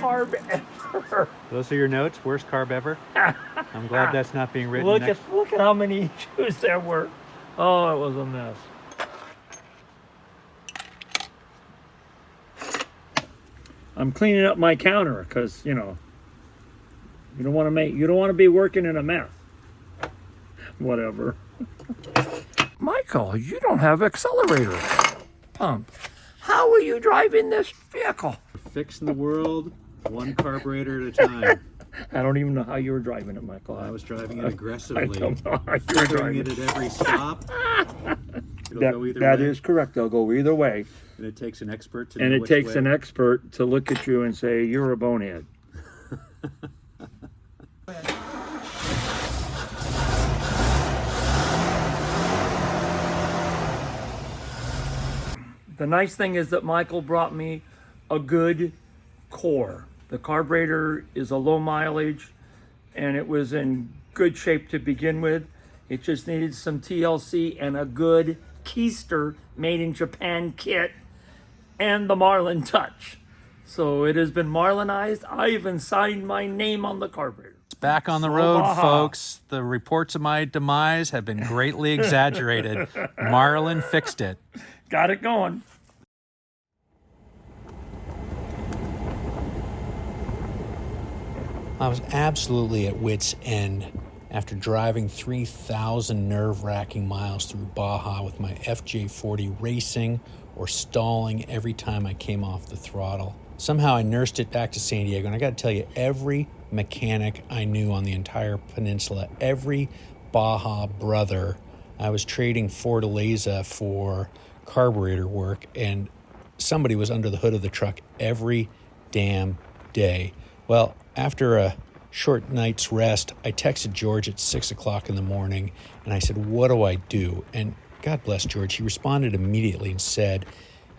carb ever. Those are your notes? Worst carb ever? I'm glad that's not being written. Look at how many issues there were. Oh, it was a mess. I'm cleaning up my counter because, you know, you don't want to be working in a mess. Whatever. Michael, you don't have accelerator pump. How are you driving this vehicle? Fixing the world one carburetor at a time. I don't even know how you were driving it, Michael. I was driving it aggressively. I don't know how you were driving it at every stop. It'll go either that way. is correct. They'll go either way. And it takes an expert to And know it which takes way. an expert to look at you and say, you're a bonehead. The nice thing is that Michael brought me a good core. The carburetor is a low mileage and it was in good shape to begin with. It just needed some TLC and a good keister made in Japan kit and the Marlin touch. So it has been Marlinized. I even signed my name on the carburetor. It's back on the Slow road, Baja. folks. The reports of my demise have been greatly exaggerated. Marlin fixed it. Got it going. I was absolutely at wit's end after driving 3,000 nerve-wracking miles through Baja with my FJ40 racing or stalling every time I came off the throttle. Somehow I nursed it back to San Diego, and I got to tell you, every mechanic I knew on the entire peninsula, every Baja brother, I was trading Fortaleza for carburetor work, and somebody was under the hood of the truck every damn day. Well, after a short night's rest, I texted George at 6 o'clock in the morning, and I said, what do I do? And God bless George, he responded immediately and said,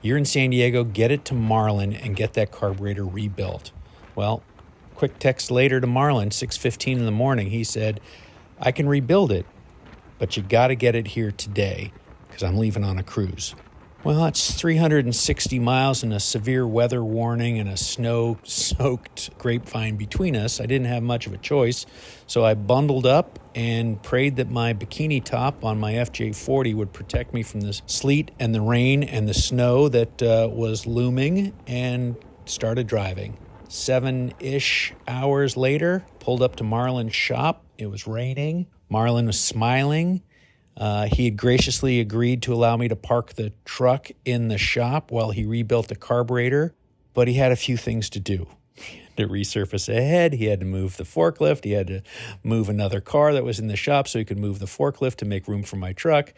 you're in San Diego, get it to Marlin and get that carburetor rebuilt. Well, quick text later to Marlin, 6:15 in the morning, he said, I can rebuild it, but you got to get it here today because I'm leaving on a cruise. Well, it's 360 miles and a severe weather warning and a snow-soaked Grapevine between us. I didn't have much of a choice, so I bundled up and prayed that my bikini top on my FJ40 would protect me from the sleet and the rain and the snow that was looming, and started driving. 7-ish hours later, pulled up to Marlin's shop. It was raining. Marlin was smiling. He had graciously agreed to allow me to park the truck in the shop while he rebuilt the carburetor, but he had a few things to do. He had to resurface a head, he had to move the forklift, he had to move another car that was in the shop so he could move the forklift to make room for my truck.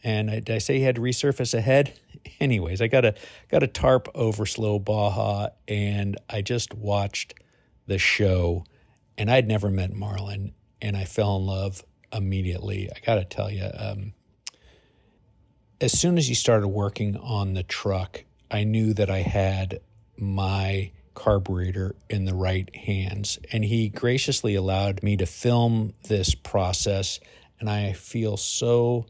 And did I say he had to resurface a head? Anyways, I got a tarp over Slow Baja, and I just watched the show, and I'd never met Marlin, and I fell in love immediately. I got to tell you, as soon as he started working on the truck, I knew that I had my carburetor in the right hands, and he graciously allowed me to film this process, and I feel so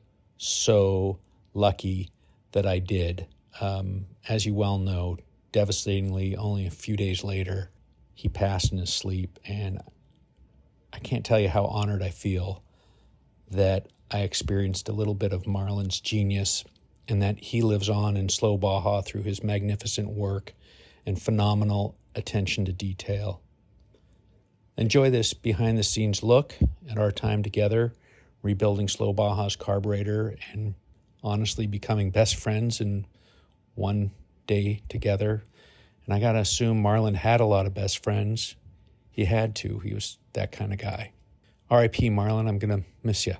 lucky that I did. As you well know, devastatingly, only a few days later, he passed in his sleep, and I can't tell you how honored I feel that I experienced a little bit of Marlin's genius and that he lives on in Slow Baja through his magnificent work and phenomenal attention to detail. Enjoy this behind-the-scenes look at our time together, rebuilding Slow Baja's carburetor and honestly becoming best friends in one day together. And I got to assume Marlin had a lot of best friends. He had to. He was that kind of guy. R.I.P. Marlin, I'm going to miss you.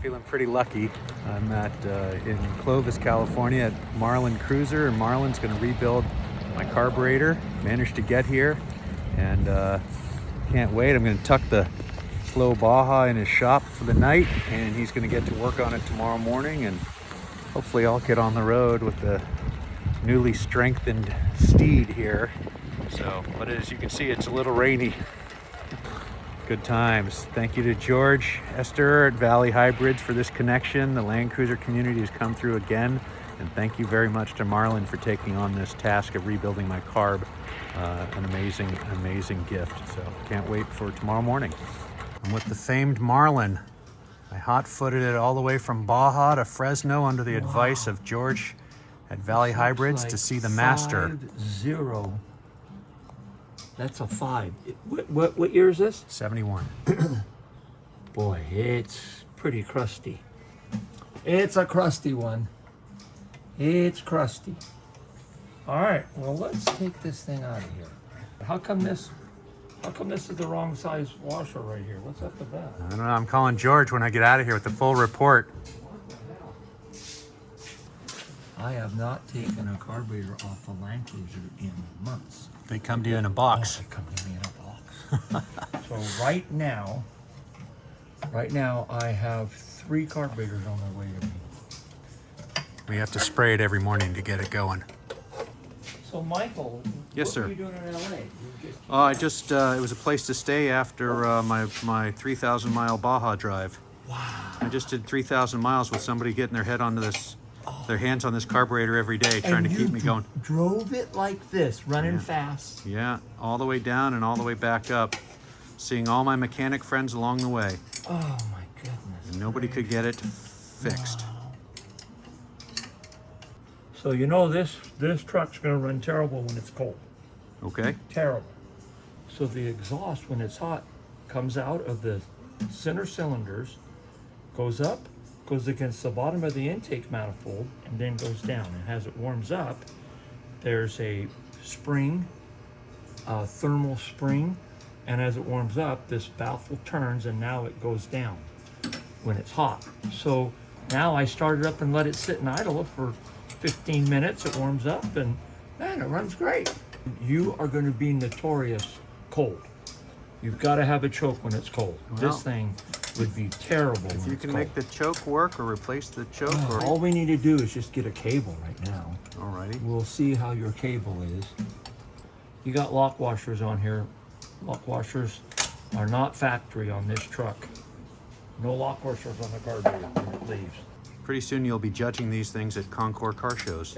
Feeling pretty lucky. I'm in Clovis, California at Marlin Cruiser, and Marlin's going to rebuild my carburetor. Managed to get here, and can't wait. I'm going to tuck the Slow Baja in his shop for the night, and he's going to get to work on it tomorrow morning, and hopefully I'll get on the road with the newly strengthened steed here. So, but as you can see, it's a little rainy. Good times. Thank you to George, Esther at Valley Hybrids for this connection. The Land Cruiser community has come through again And thank you very much to Marlin for taking on this task of rebuilding my carb. An amazing gift. So can't wait for tomorrow morning. I'm with the famed Marlin. I hot-footed it all the way from Baja to Fresno under the advice of Georg at Valley Hybrids to see the master. 5-0. That's a 5. What year is this? 71. Boy, it's pretty crusty. It's a crusty one. It's crusty. All right, well, let's take this thing out of here. How come this is the wrong size washer right here? What's up with that? I don't know. I'm calling George when I get out of here with the full report. I have not taken a carburetor off the Land Cruiser in months. They come to you in a box. Oh, they come to me in a box. So right now, I have 3 carburetors on their way to me. We have to spray it every morning to get it going. So Michael, Yes, what sir. were you doing in LA? I just, it was a place to stay after my 3,000 mile Baja drive. Wow. I just did 3,000 miles with somebody getting their head onto this, their hands on this carburetor every day, trying to keep me going. Drove it like this, running fast. Yeah, all the way down and all the way back up. Seeing all my mechanic friends along the way. Oh my goodness. And nobody could get it fixed. Wow. So you know this truck's gonna run terrible when it's cold. Okay. Terrible. So the exhaust, when it's hot, comes out of the center cylinders, goes up, goes against the bottom of the intake manifold, and then goes down. And as it warms up, there's a spring, a thermal spring, and as it warms up, this baffle turns and now it goes down when it's hot. So now I start it up and let it sit and idle for 15 minutes. It warms up and man, it runs great. You are going to be notorious cold. You've got to have a choke when it's cold. Well, this thing would be terrible If when you it's can cold. make the choke work or replace the choke or... All we need to do is just get a cable right now. Alrighty. We'll see how your cable is. You got lock washers on here. Lock washers are not factory on this truck. No lock washers on the carburetor when it leaves. Pretty soon you'll be judging these things at Concours car shows.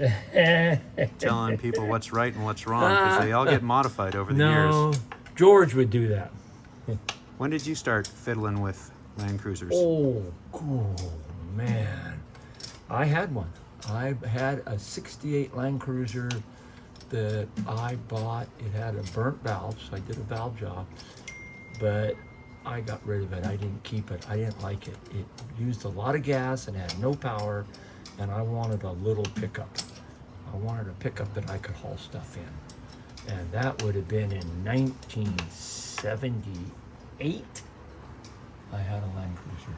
Telling people what's right and what's wrong, because they all get modified over the No, years. George would do that. When did you start fiddling with Land Cruisers? Oh, man. I had one. I had a 68 Land Cruiser that I bought. It had a burnt valve, so I did a valve job. But I got rid of it. I didn't keep it. I didn't like it. It used a lot of gas and had no power, and I wanted a little pickup. I wanted a pickup that I could haul stuff in. And that would have been in 1978. I had a Land Cruiser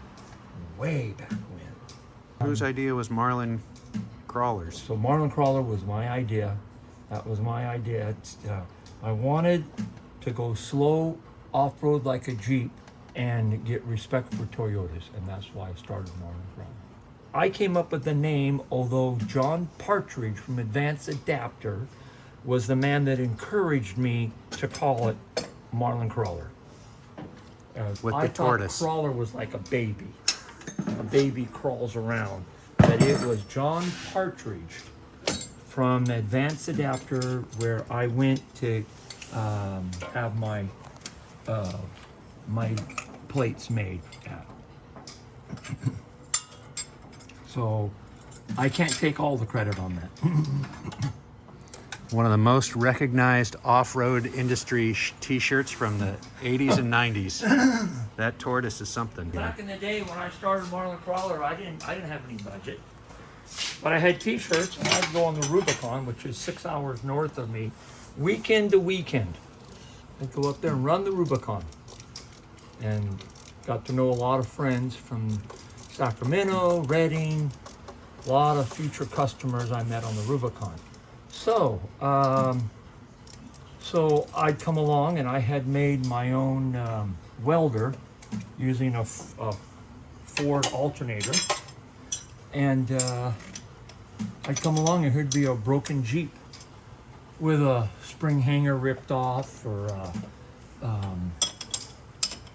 way back when. Whose idea was Marlin Crawlers? So Marlin Crawler was my idea. That was my idea. I wanted to go slow off-road like a Jeep and get respect for Toyotas, and that's why I started Marlin Crawler. I came up with the name, although John Partridge from Advanced Adapter was the man that encouraged me to call it Marlin Crawler. With I the thought tortoise. Crawler was like a baby. A baby crawls around. But it was John Partridge from Advanced Adapter where I went to have my my plates made at. So I can't take all the credit on that. One of the most recognized off-road industry t-shirts from the 80s and 90s. That tortoise is something. Back in the day when I started Marlin Crawler, I didn't have any budget. But I had t-shirts and I'd go on the Rubicon, which is 6 hours north of me, weekend to weekend. I'd go up there and run the Rubicon. And got to know a lot of friends from Sacramento, Redding, a lot of future customers I met on the Rubicon. So I'd come along and I had made my own welder using a Ford alternator. And I'd come along and here'd be a broken Jeep with a spring hanger ripped off, or I'm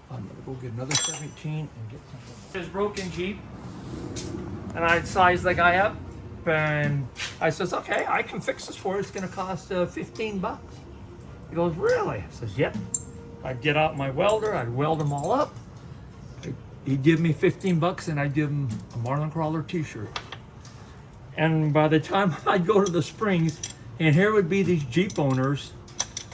gonna go get another 17 and get something. This broken Jeep, and I'd size the guy up, and I says, okay, I can fix this for you. It's gonna cost $15. He goes, really? I says, yep. I'd get out my welder, I'd weld them all up. He'd give me $15 and I'd give him a Marlin Crawler t-shirt. And by the time I'd go to the Springs, and here would be these Jeep owners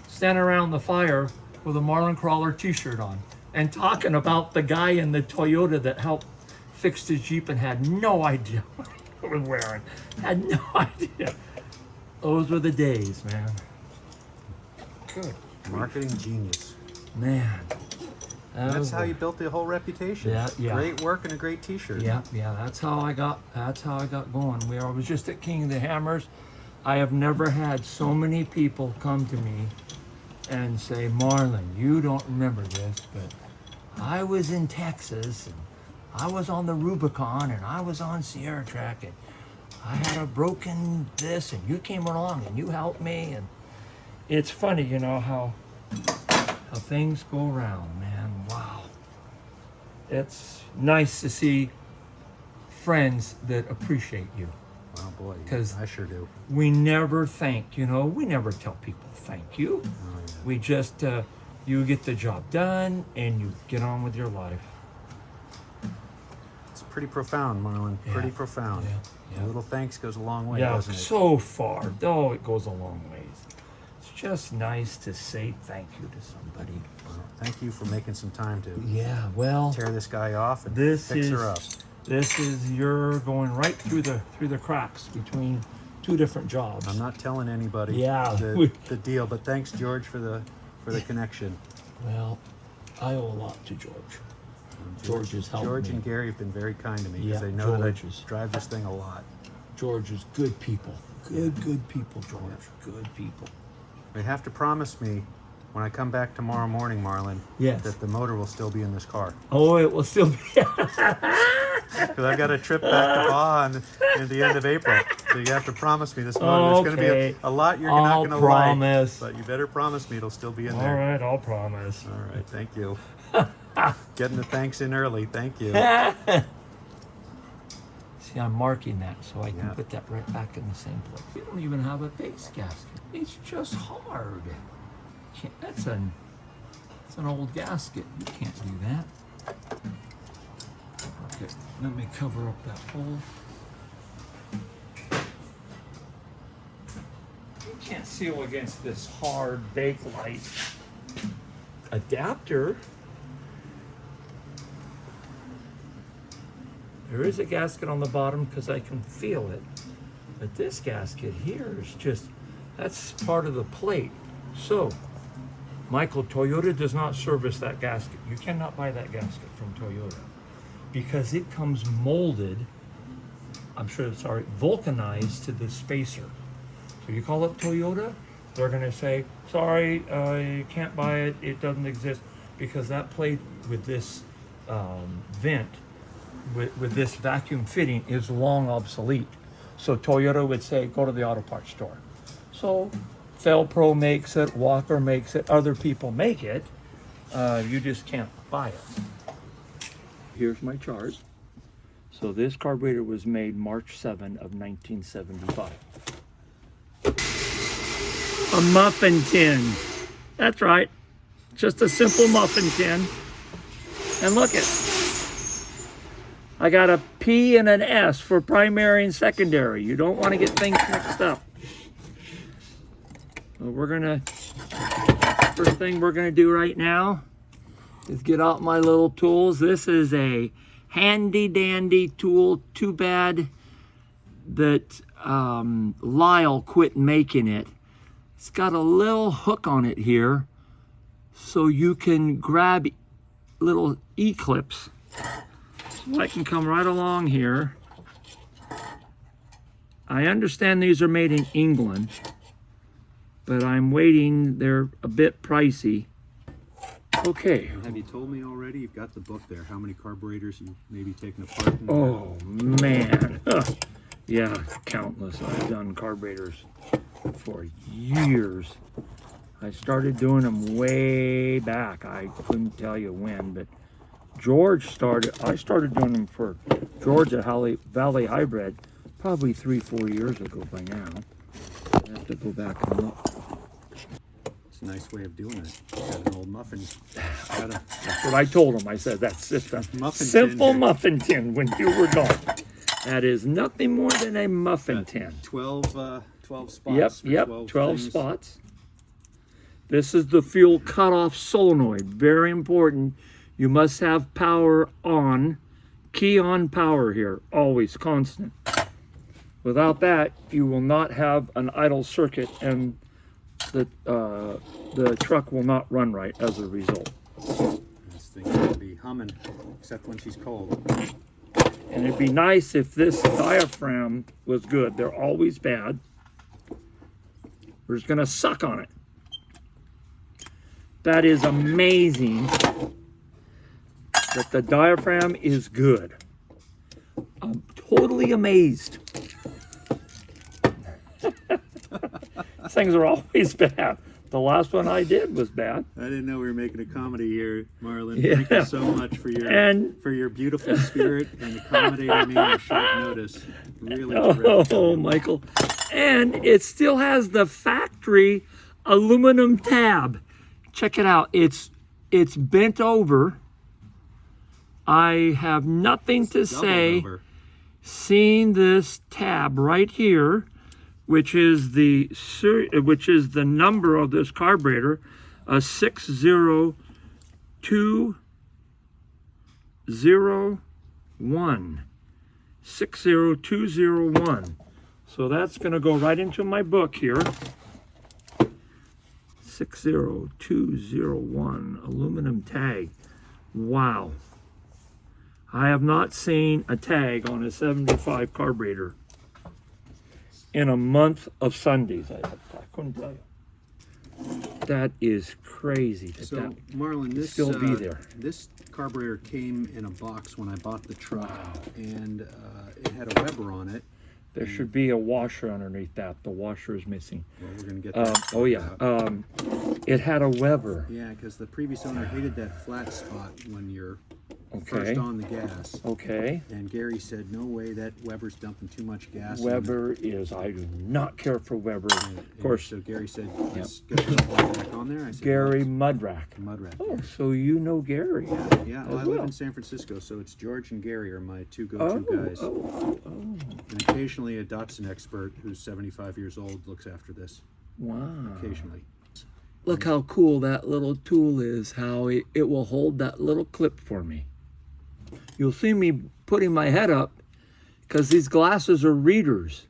standing around the fire with a Marlin Crawler t-shirt on and talking about the guy in the Toyota that helped fix his Jeep and had no idea what he was wearing. Had no idea. Those were the days, man. Good. Marketing genius. Man. That's how you built the whole reputation. Yeah, yeah. Great work and a great t-shirt. Yeah, that's how I got going. I was just at King of the Hammers. I have never had so many people come to me and say, Marlin, you don't remember this, but I was in Texas and I was on the Rubicon and I was on Sierra Track and I had a broken this and you came along and you helped me. And it's funny, you know, how things go around, man. Wow. It's nice to see friends that appreciate you. Oh boy, 'Cause I sure do. we never we never tell people thank you. Oh, yeah. We just, you get the job done and you get on with your life. It's pretty profound, Marlin. Yeah. Pretty profound. Yeah. A little thanks goes a long way, Yeah, doesn't it? so far. Oh, it goes a long ways. It's just nice to say thank you to somebody. Well, thank you for making some time to Yeah, well, tear this guy off and this fix is her up. you're going right through the cracks between two different jobs. I'm not telling anybody Yeah, the deal, but thanks, George, for the connection. Well, I owe a lot to George. George has helped George me. and Gary have been very kind to me because Yeah, they know that I George is- drive this thing a lot. George is good people. Good people, George. Good people. They have to promise me when I come back tomorrow morning, Marlin, Yes. that the motor will still be in this car. Oh, it will still be. Because I've got a trip back to Baja in the end of April. So you have to promise me this motor. There's going to Okay. be a lot you're I'll not going to promise. like. But you better promise me it'll still be in All there. right, I'll promise. All right, thank you. Getting the thanks in early, thank you. See, I'm marking that so I can Yeah. put that right back in the same place. You don't even have a base gasket. It's just hard. That's an old gasket. You can't do that. Okay, let me cover up that hole. You can't seal against this hard Bakelite adapter. There is a gasket on the bottom because I can feel it. But this gasket here is just, that's part of the plate. So, Michael, Toyota does not service that gasket. You cannot buy that gasket from Toyota because it comes molded, vulcanized to the spacer. So you call up Toyota, they're gonna say, sorry, you can't buy it, it doesn't exist, because that plate with this vent, with this vacuum fitting is long obsolete. So Toyota would say, go to the auto parts store. So Felpro makes it, Walker makes it, other people make it. You just can't buy it. Here's my chart. So this carburetor was made March 7 of 1975. A muffin tin. That's right. Just a simple muffin tin. And look it. I got a P and an S for primary and secondary. You don't want to get things mixed up. So first thing we're gonna do right now is get out my little tools. This is a handy dandy tool. Too bad that Lyle quit making it. It's got a little hook on it here so you can grab little E-clips. So I can come right along here. I understand these are made in England, but I'm waiting. They're a bit pricey. Okay. Have you told me already? You've got the book there. How many carburetors you maybe taken apart? Oh man. Yeah, countless. I've done carburetors for years. I started doing them way back. I couldn't tell you when, but I started doing them for George at Valley Hybrid Probably 3-4 years ago by now. I have to go back and look. It's a nice way of doing it. Got an old muffin. That's what I told him. I said, that's just a Muffin simple tin. muffin tin when you were gone. That is nothing more than a muffin tin. 12 spots. Yep, for 12 things. spots. This is the fuel cutoff solenoid. Very important. You must have power on. Key on power here, always constant. Without that, you will not have an idle circuit, and the truck will not run right as a result. This thing will be humming, except when she's cold. And it'd be nice if this diaphragm was good. They're always bad. We're just gonna suck on it. That is amazing that the diaphragm is good. I'm totally amazed. Things are always bad. The last one I did was bad. I didn't know we were making a comedy here, Marlin. Yeah. Thank you so much for your beautiful spirit and accommodating me on short notice. Really terrific. Oh, Michael. And it still has the factory aluminum tab. Check it out. It's bent over. I have nothing to Doubled say. over. Seeing this tab right here, which is the number of this carburetor, a 60201. 60201. So that's going to go right into my book here. 60201 aluminum tag. Wow. I have not seen a tag on a 75 carburetor in a month of Sundays. I couldn't tell you. That is crazy. So, Marlin, this still be there. This carburetor came in a box when I bought the truck, and it had a Weber on it. There should be a washer underneath that. The washer is missing. Well, we're gonna get that. Oh yeah. It had a Weber. Yeah, because the previous owner hated that flat spot when you're Okay. first on the gas. Okay. And Gary said, no way, that Weber's dumping too much gas. in it." Weber is. I do not care for Weber. And Of course, So Gary said, let's get the one back on there. I said, Gary "Well, Mudrack. Mud Rat. Oh, so you know Gary? Yeah, as well, I live well. in San Francisco, so it's George and Gary are my two go-to guys. Oh. And occasionally a Datsun expert who's 75 years old looks after this. Wow. Occasionally. Look how cool that little tool is, how it will hold that little clip for me. You'll see me putting my head up because these glasses are readers.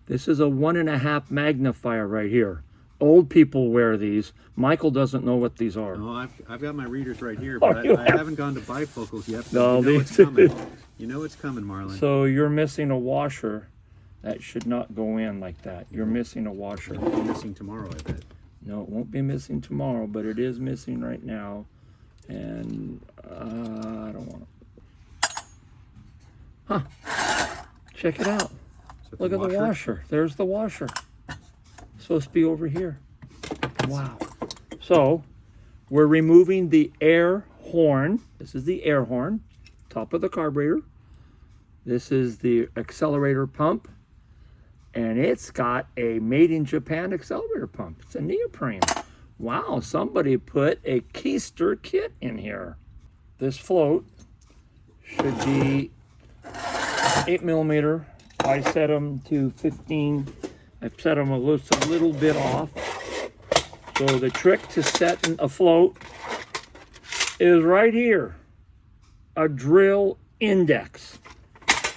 This is a 1.5 magnifier right here. Old people wear these. Michael doesn't know what these are. No, I've got my readers right here, but you I haven't gone to bifocals yet. But No, you know it's these- coming. You know it's coming, Marlin. So you're missing a washer. That should not go in like that. You're missing a washer. It'll be missing tomorrow, I bet. No, it won't be missing tomorrow, but it is missing right now. And I don't want to. Huh. Check it out. Is that Look at the washer. There's the washer. Supposed to be over here. Wow. So we're removing the air horn. This is the air horn, top of the carburetor. This is the accelerator pump. And it's got a made in Japan accelerator pump. It's a neoprene. Wow, somebody put a keister kit in here. This float should be 8mm. I set them to 15. I've set them a little bit off. So the trick to setting a float is right here. A drill index.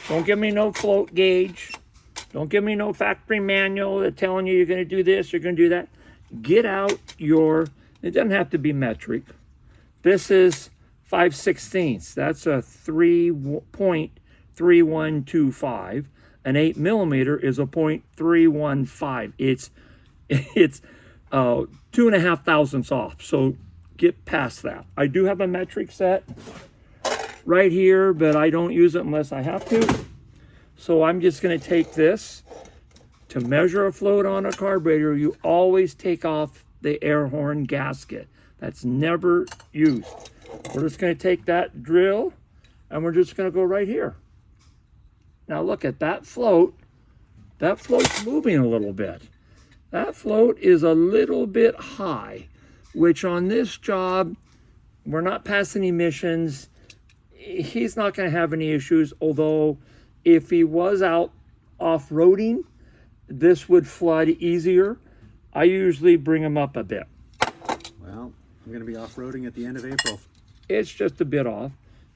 Don't give me no float gauge. Don't give me no factory manual that's telling you you're going to do this, you're going to do that. Get out your, it doesn't have to be metric. This is 5/16. That's a 3.3125. An 8mm is a 0.315. It's 2.5 thousandths off. So get past that. I do have a metric set right here, but I don't use it unless I have to. So I'm just going to take this. To measure a float on a carburetor, you always take off the air horn gasket. That's never used. We're just going to take that drill and we're just going to go right here. Now look at that float that float's moving a little bit. That float is a little bit high, which on this job, we're not passing emissions. He's not going to have any issues, although if he was out off-roading, this would flood easier. I usually bring him up a bit. Well, I'm going to be off-roading at the end of April. It's just a bit off.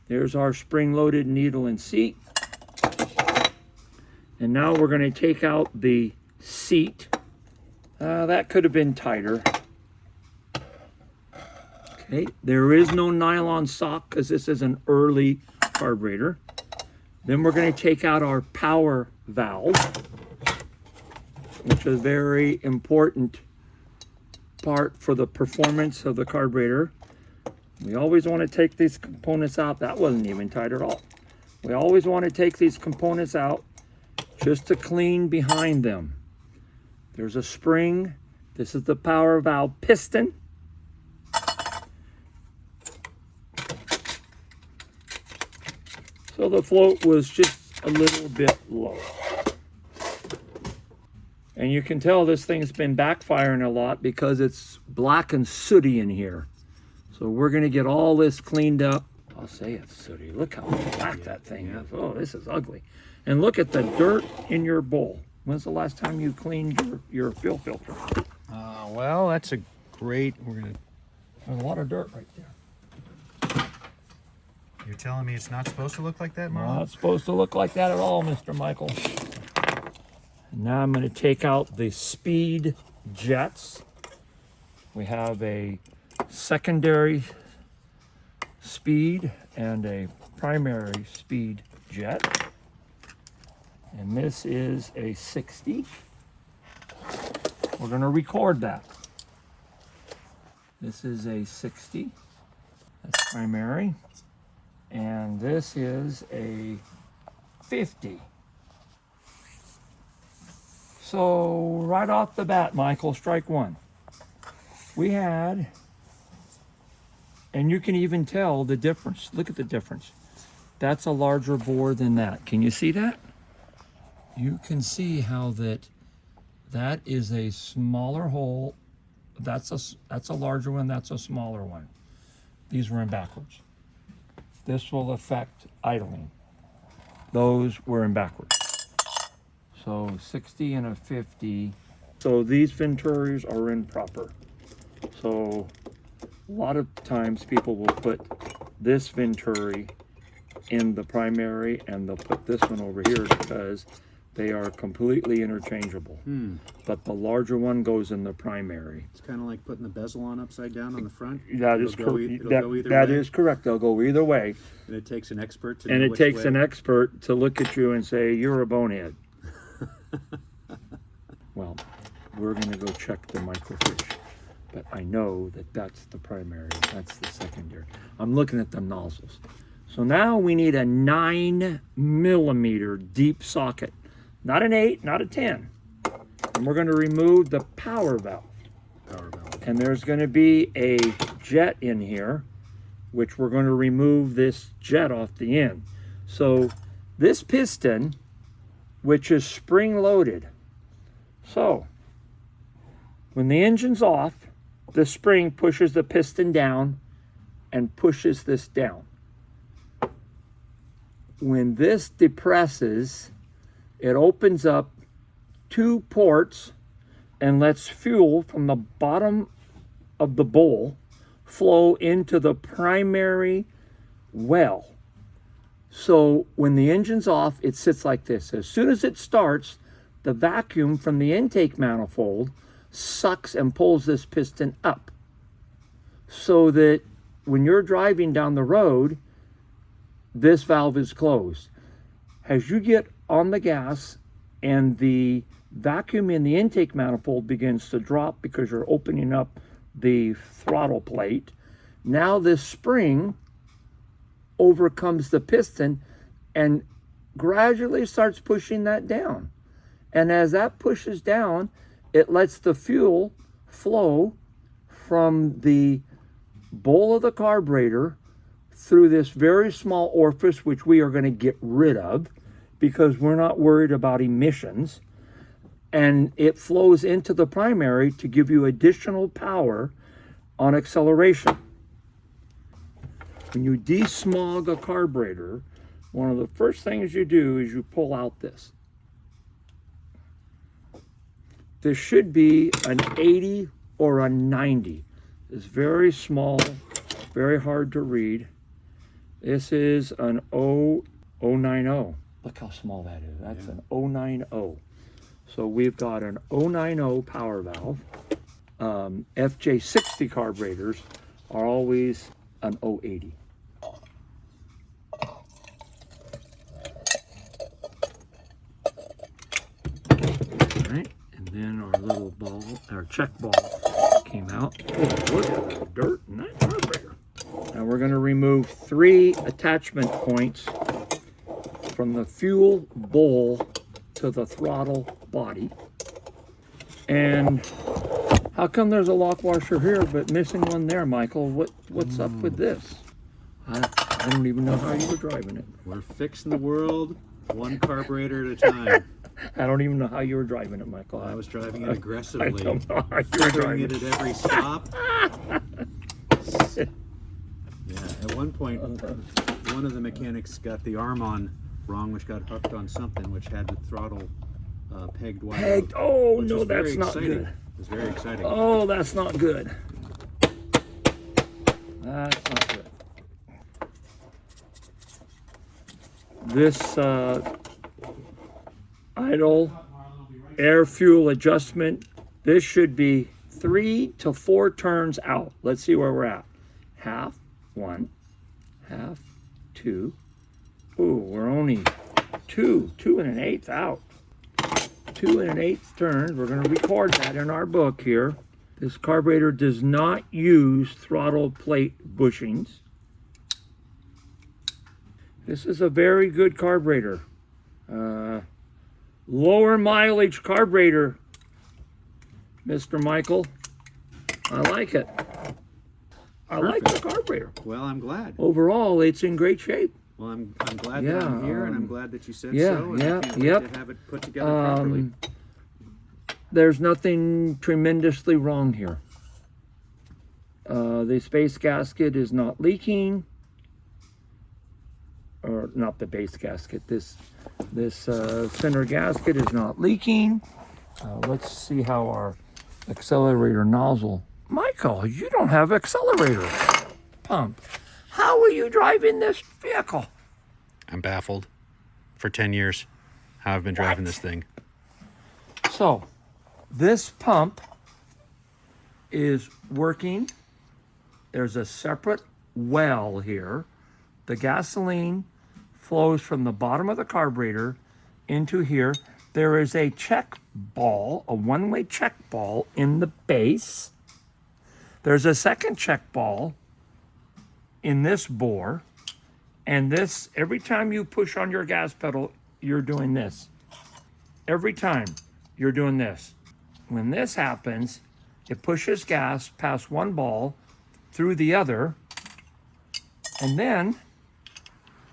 There's our spring-loaded needle and seat. And now we're going to take out the seat. That could have been tighter. Okay, there is no nylon sock because this is an early carburetor. Then we're going to take out our power valve, which is a very important part for the performance of the carburetor. We always want to take these components out. That wasn't even tight at all. We always want to take these components out just to clean behind them. There's a spring. This is the power valve piston. So the float was just a little bit low. And you can tell this thing's been backfiring a lot because it's black and sooty in here. So we're going to get all this cleaned up. I'll say it's sooty. Look how black that thing is. Oh, this is ugly. And look at the dirt in your bowl. When's the last time you cleaned your fuel filter? Well, that's a great, There's a lot of dirt right there. You're telling me it's not supposed to look like that, Marlon? Not supposed to look like that at all, Mr. Michael. And now I'm going to take out the speed jets. We have a secondary speed and a primary speed jet. And this is a 60. We're going to record that. This is a 60. That's primary. And this is a 50. So right off the bat, Michael, strike one. We had, and you can even tell the difference. Look at the difference. That's a larger bore than that. Can you see that? You can see how that is a smaller hole. That's a larger one, that's a smaller one. These were in backwards. This will affect idling. Those were in backwards. So 60 and a 50. So these venturis are in proper. So a lot of times people will put this venturi in the primary and they'll put this one over here because they are completely interchangeable. But the larger one goes in the primary. It's kind of like putting the bezel on upside down on the front. That is correct. That is correct. They'll go either way. And it takes an expert to And know it which takes way. an expert to look at you and say, you're a bonehead. Well, we're going to go check the microfiche. But I know that that's the primary, that's the secondary. I'm looking at the nozzles. So now we need a 9mm deep socket. Not an 8, not a 10. And we're going to remove the power valve. And there's going to be a jet in here, which we're going to remove this jet off the end. So this piston, which is spring-loaded. So when the engine's off, the spring pushes the piston down and pushes this down. When this depresses, it opens up 2 ports and lets fuel from the bottom of the bowl flow into the primary well. So when the engine's off, it sits like this. As soon as it starts, the vacuum from the intake manifold sucks and pulls this piston up so that when you're driving down the road, this valve is closed. As you get on the gas and the vacuum in the intake manifold begins to drop because you're opening up the throttle plate, now this spring overcomes the piston and gradually starts pushing that down. And as that pushes down, it lets the fuel flow from the bowl of the carburetor through this very small orifice, which we are going to get rid of because we're not worried about emissions. and it flows into the primary to give you additional power on acceleration. When you desmog a carburetor, one of the first things you do is you pull out this. This should be an 80 or a 90. It's very small, very hard to read. This is an 090. Look how small that is. That's an 090. So we've got an 090 power valve. FJ60 carburetors are always an 080. Right, and then our little ball, our check ball came out. Oh, look at the dirt in that carburetor. Now we're going to remove 3 attachment points from the fuel bowl to the throttle body. And how come there's a lock washer here but missing one there, Michael? What's up with this? I don't even know how you were driving it. We're fixing the world one carburetor at a time. I don't even know how you were driving it, Michael. I was driving it aggressively. I don't know how you were driving it at every stop. Yeah, at one point, one of the mechanics got the arm on wrong, which got hooked on something, which had the throttle pegged wide. Pegged? Oh, no, that's not good. It was very exciting. Oh, that's not good. That's not good. This idle air fuel adjustment, this should be 3 to 4 turns out. Let's see where we're at. Half, 1, half, 2. Ooh, we're only 2 1/8 out. 2 1/8 turns. We're going to record that in our book here. This carburetor does not use throttle plate bushings. This is a very good carburetor. Lower mileage carburetor, Mr. Michael. I like it. I like the carburetor. Well, I'm glad. Overall, it's in great shape. Well, I'm glad that I'm here, and I'm glad that you said so. And Yeah, I can't wait to have it put together properly. There's nothing tremendously wrong here. The space gasket is not leaking. Or not the base gasket. This center gasket is not leaking. Let's see how our accelerator nozzle. Michael, you don't have accelerator pump. How are you driving this vehicle? I'm baffled. For 10 years, how I've been driving this thing. So, this pump is working. There's a separate well here. The gasoline flows from the bottom of the carburetor into here. There is a check ball, a one-way check ball in the base. There's a second check ball in this bore. And this, every time you push on your gas pedal, you're doing this. Every time you're doing this. When this happens, it pushes gas past one ball through the other. And then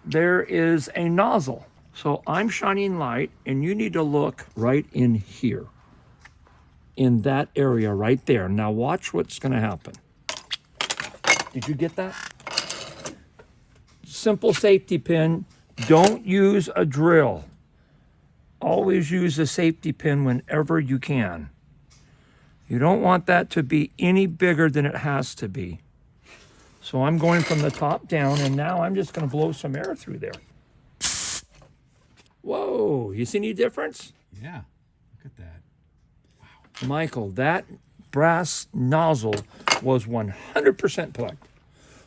there is a nozzle. So I'm shining light, and you need to look right in here, in that area right there. Now watch what's going to happen. Did you get that? Simple safety pin. Don't use a drill. Always use a safety pin whenever you can. You don't want that to be any bigger than it has to be. So I'm going from the top down, and now I'm just going to blow some air through there. Whoa, you see any difference? Yeah, look at that. Wow. Michael, that brass nozzle was 100% plugged.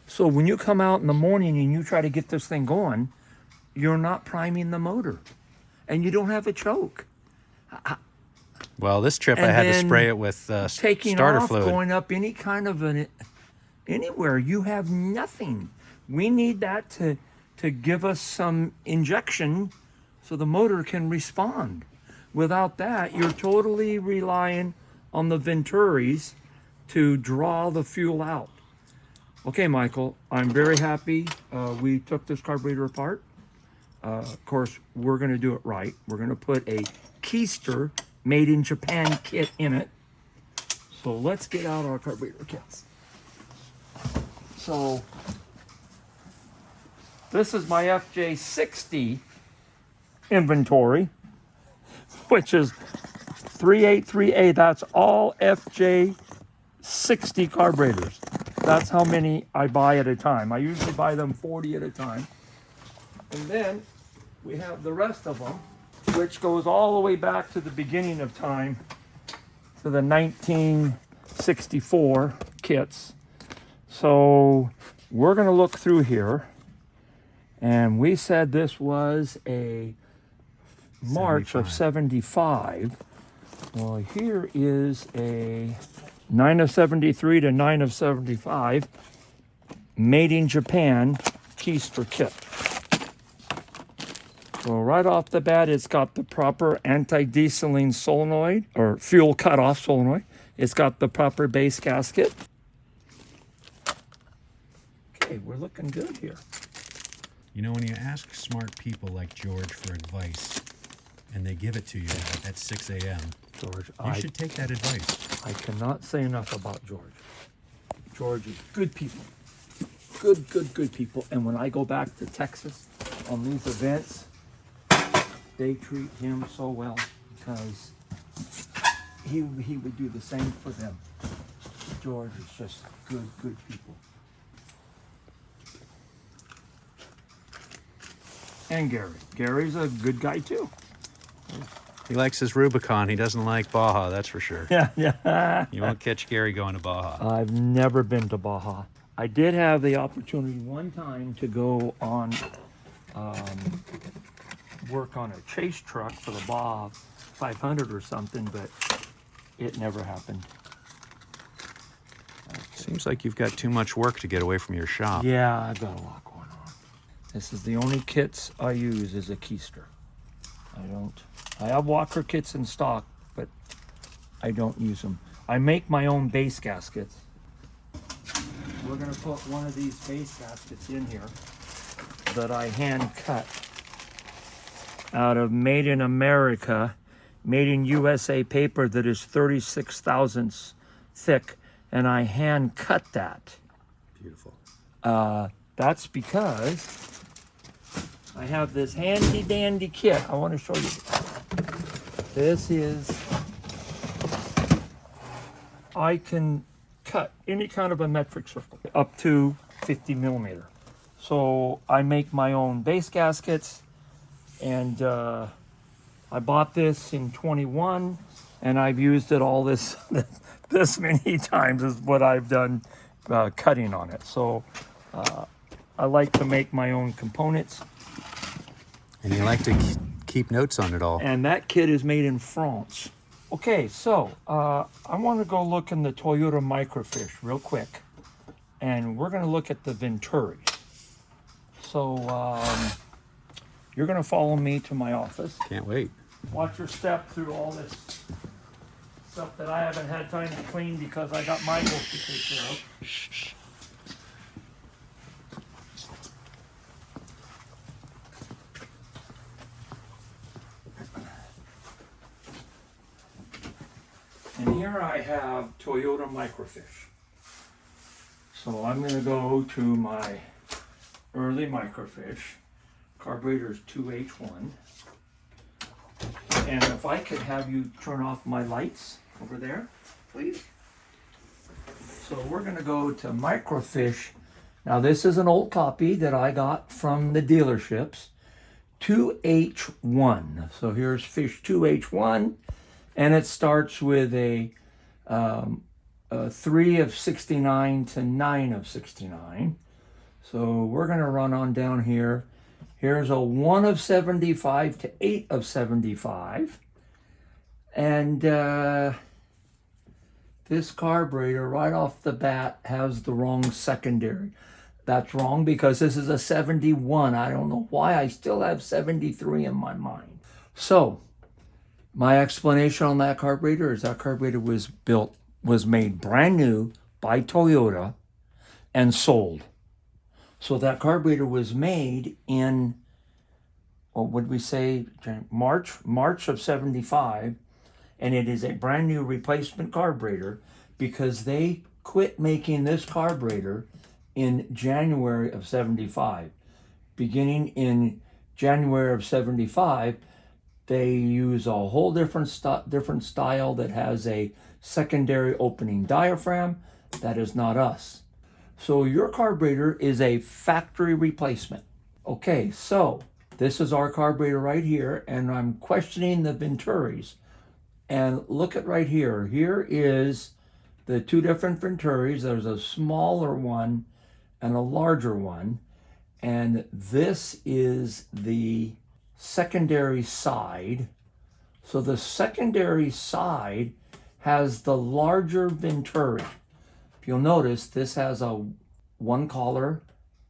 So when you come out in the morning and you try to get this thing going, you're not priming the motor, and you don't have a choke. Well, this trip I had to spray it with taking starter off, fluid. going up any kind of anywhere, you have nothing. We need that to give us some injection so the motor can respond. Without that, you're totally relying on the Venturis to draw the fuel out. Okay, Michael, I'm very happy we took this carburetor apart. Of course, we're going to do it right. We're going to put a keister made in Japan kit in it. So let's get out our carburetor kits. So this is my FJ60 inventory, which is 383A. That's all FJ60 carburetors. That's how many I buy at a time. I usually buy them 40 at a time. And then we have the rest of them, which goes all the way back to the beginning of time, to the 1964 kits. So we're going to look through here. And we said this was a March of 75. Well, here is a 9 of 73 to 9 of 75 made in Japan keister kit. So right off the bat, it's got the proper anti-dieseling solenoid, or fuel cutoff solenoid. It's got the proper base gasket. Okay, we're looking good here. You know, when you ask smart people like George for advice, and they give it to you at 6 a.m., George, you should take that advice. I cannot say enough about George. George is good people. Good people. And when I go back to Texas on these events, they treat him so well because he would do the same for them. George is just good people. And Gary. Gary's a good guy too. He likes his Rubicon. He doesn't like Baja, that's for sure. Yeah. You won't catch Gary going to Baja. I've never been to Baja. I did have the opportunity one time to go on work on a chase truck for the Baja 500 or something, but it never happened. Seems like you've got too much work to get away from your shop. Yeah, I've got a lot going on. This is the only kits I use is a keister. I have Walker kits in stock, but I don't use them. I make my own base gaskets. We're gonna put one of these base gaskets in here that I hand cut out of made in America, made in USA paper that is 36 thousandths thick, and I hand cut that. Beautiful. That's because I have this handy dandy kit. I want to show you. This is, I can cut any kind of a metric circle up to 50 millimeter. So I make my own base gaskets, and I bought this in 21, and I've used it all this many times is what I've done cutting on it. So I like to make my own components. And you like to keep notes on it all. And that kit is made in France. Okay, so I want to go look in the Toyota Microfiche real quick. And we're going to look at the Venturis. So you're going to follow me to my office. Can't wait. Watch your step through all this stuff that I haven't had time to clean because I got Michael to take care of. And here I have Toyota Microfiche. So I'm going to go to my early Microfiche. Carburetor is 2H1. And if I could have you turn off my lights over there, please. So we're going to go to Microfiche. Now this is an old copy that I got from the dealerships. 2H1. So here's fish 2H1. And it starts with a 3 of 69 to 9 of 69. So we're going to run on down here. Here's a 1 of 75 to 8 of 75. And this carburetor right off the bat has the wrong secondary. That's wrong because this is a 71. I don't know why I still have 73 in my mind. So my explanation on that carburetor is that carburetor was made brand new by Toyota and sold. So that carburetor was made in, what would we say, March of 75, and it is a brand new replacement carburetor because they quit making this carburetor in January of 75. Beginning in January of 75, they use a whole different style that has a secondary opening diaphragm. That is not us. So your carburetor is a factory replacement. Okay, so this is our carburetor right here, and I'm questioning the Venturis. And look at right here. Here is the two different Venturis. There's a smaller one and a larger one. And this is the secondary side. So the secondary side has the larger Venturi. If you'll notice, this has a one collar,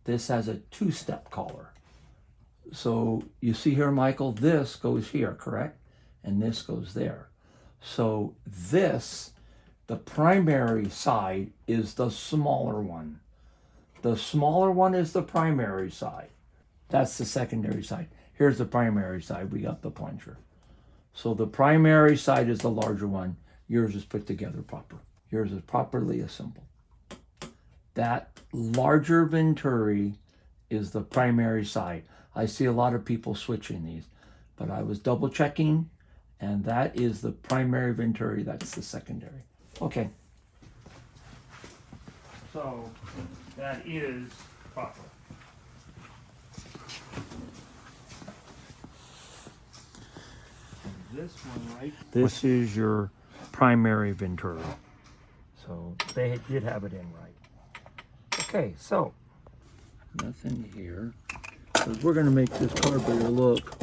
this has a two-step collar. So you see here, Michael, this goes here, correct? And this goes there. So this, the primary side, is the smaller one. The smaller one is the primary side. That's the secondary side. Here's the primary side. We got the plunger. So the primary side is the larger one. Yours is put together proper. Yours is properly assembled. That larger Venturi is the primary side. I see a lot of people switching these, but I was double checking, and that is the primary Venturi. That's the secondary. Okay. So that is proper. This one, right? This is your primary Venturi. So they did have it in right. Okay, so nothing here. Because we're going to make this carburetor look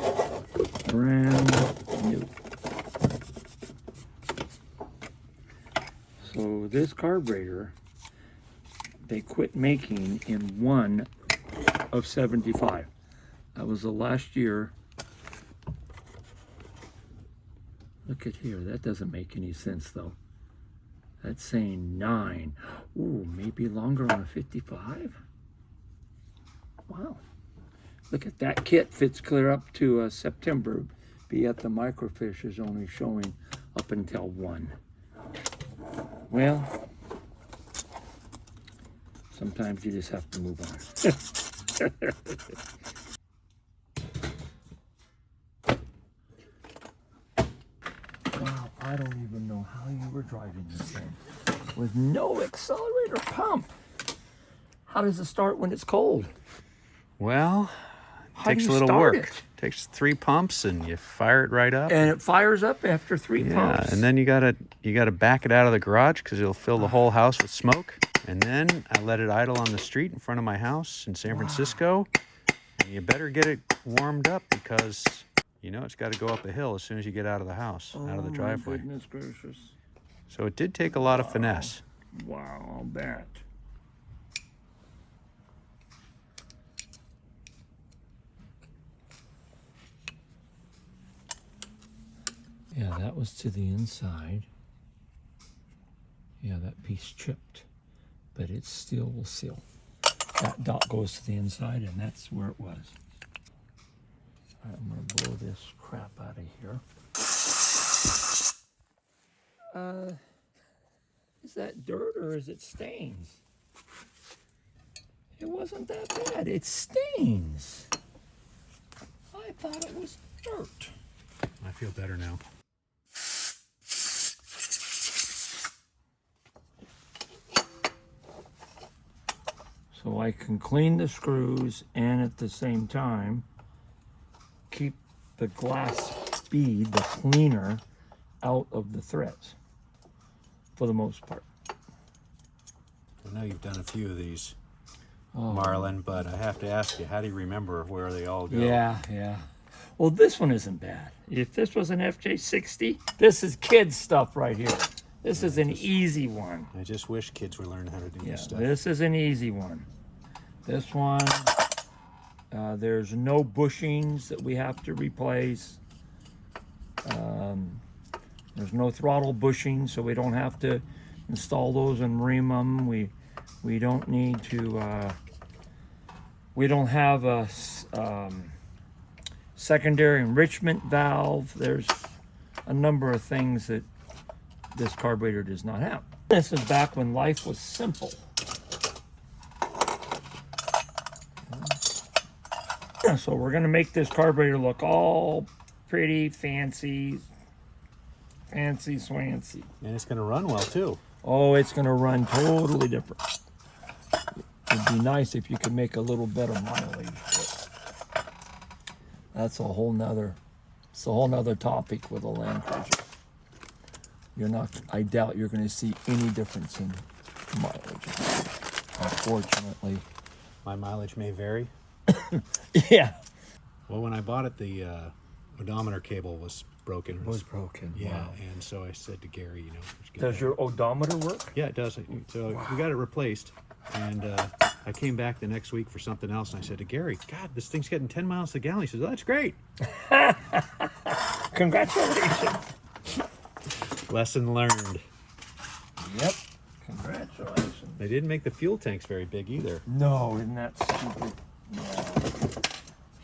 brand new. So this carburetor, they quit making in 1 of 75. That was the last year. Look at here, that doesn't make any sense though. That's saying 9. Ooh, maybe longer on a 55? Wow. Look at that kit, fits clear up to September, but yet the microfiche is only showing up until 1. Well, sometimes you just have to move on. Wow, I don't even know how you were driving this thing with no accelerator pump. How does it start when it's cold? Well, How takes do a you little start work. it? Takes 3 pumps and you fire it right up. And it fires up after 3 pumps. And then you gotta back it out of the garage because it'll fill the whole house with smoke. And then I let it idle on the street in front of my house in San Francisco. And you better get it warmed up because you know it's got to go up a hill as soon as you get out of the house, out of the driveway. Goodness gracious. So it did take a lot of finesse. Wow, I'll bet. Yeah, that was to the inside. Yeah, that piece chipped, but it still will seal. That dot goes to the inside, and that's where it was. All right, I'm gonna blow this crap out of here. Is that dirt or is it stains? It wasn't that bad. It's stains. I thought it was dirt. I feel better now. So I can clean the screws and at the same time keep the glass bead, the cleaner, out of the threads for the most part. I know you've done a few of these, Marlin, but I have to ask you, how do you remember where they all go? Yeah. Well, this one isn't bad. If this was an FJ60, this is kids stuff right here. This is an easy one. I just wish kids were learning how to do this stuff. This is an easy one. This one, there's no bushings that we have to replace. There's no throttle bushings, so we don't have to install those and ream them. We don't need to. We don't have a secondary enrichment valve. There's a number of things that this carburetor does not have. This is back when life was simple. So we're gonna make this carburetor look all pretty, fancy, swancy. And it's going to run well too. Oh, it's gonna run totally different. It'd be nice if you could make a little better mileage. But that's a whole nother topic with a Land Cruiser. I doubt you're gonna see any difference in mileage, unfortunately. My mileage may vary. Yeah. Well, when I bought it, the odometer cable was broken. It was broken. Yeah, Wow. and so I said to Gary, Does your odometer work? Yeah, it does. So we got it replaced, and I came back the next week for something else, and I said to Gary, God, this thing's getting 10 miles to the gallon. He says, oh, that's great. Congratulations. Lesson learned. Yep. Congratulations. They didn't make the fuel tanks very big either. No, isn't that stupid? Yeah.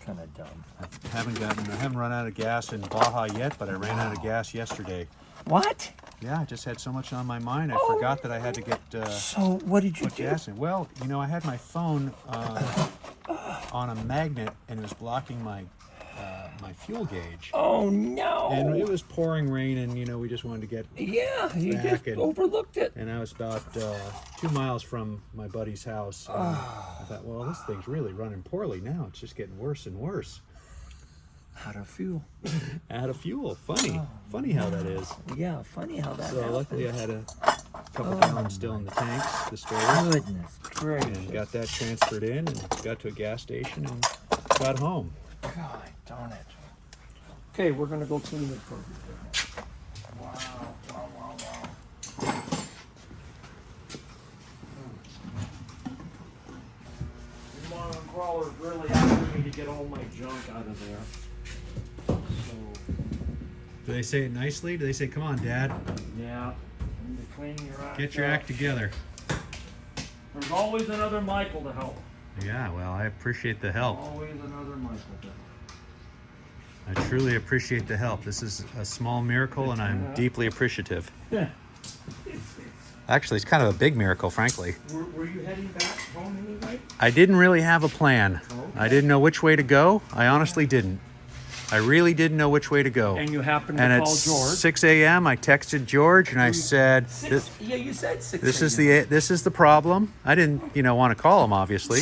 Kind of dumb. I haven't run out of gas in Baja yet, but I ran out of gas yesterday. What? Yeah, I just had so much on my mind. I forgot that I had to get So what did you put do? gas in. Well, I had my phone on a magnet, and it was blocking my fuel gauge. Oh no! And it was pouring rain, and we just wanted to get. Yeah, you back just and- overlooked it. And I was about 2 miles from my buddy's house. And I thought, well, this thing's really running poorly now. It's just getting worse and worse. Out of fuel. Out of fuel. Funny how that is. Yeah, funny how that So happens. luckily I had a couple gallons still in the tanks, the spares, Goodness gracious. and got that transferred in, and got to a gas station and got home. God darn it. Okay, we're gonna go clean the carburetor. Wow. Marlin Crawler really asked me to get all my junk out of there. So, Do they say it nicely? Do they say, come on, Dad, yeah. I need to clean your act get your up. act together? There's always another Michael to help. Yeah, well, I appreciate the help. Always another Michael to help. I truly appreciate the help. This is a small miracle, and I'm deeply appreciative. Actually, it's kind of a big miracle, frankly. Were you heading back home anyway? I didn't really have a plan. I didn't know which way to go. I honestly didn't. I really didn't know which way to go. And you happened to And call at George. 6 a.m., I texted George, and I said, Yeah, you said 6 this is the problem. I didn't, want to call him, obviously.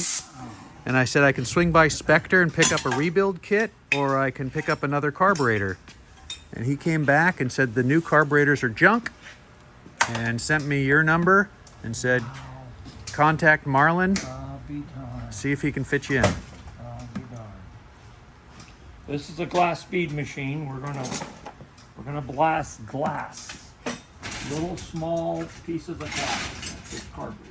And I said I can swing by Spectre and pick up a rebuild kit, or I can pick up another carburetor. And he came back and said the new carburetors are junk, and sent me your number and said, contact Marlin, I'll be darned. see if he can fit you in. I'll be darned. This is a glass bead machine. We're gonna blast glass. Little small pieces of glass. That's this carburetor.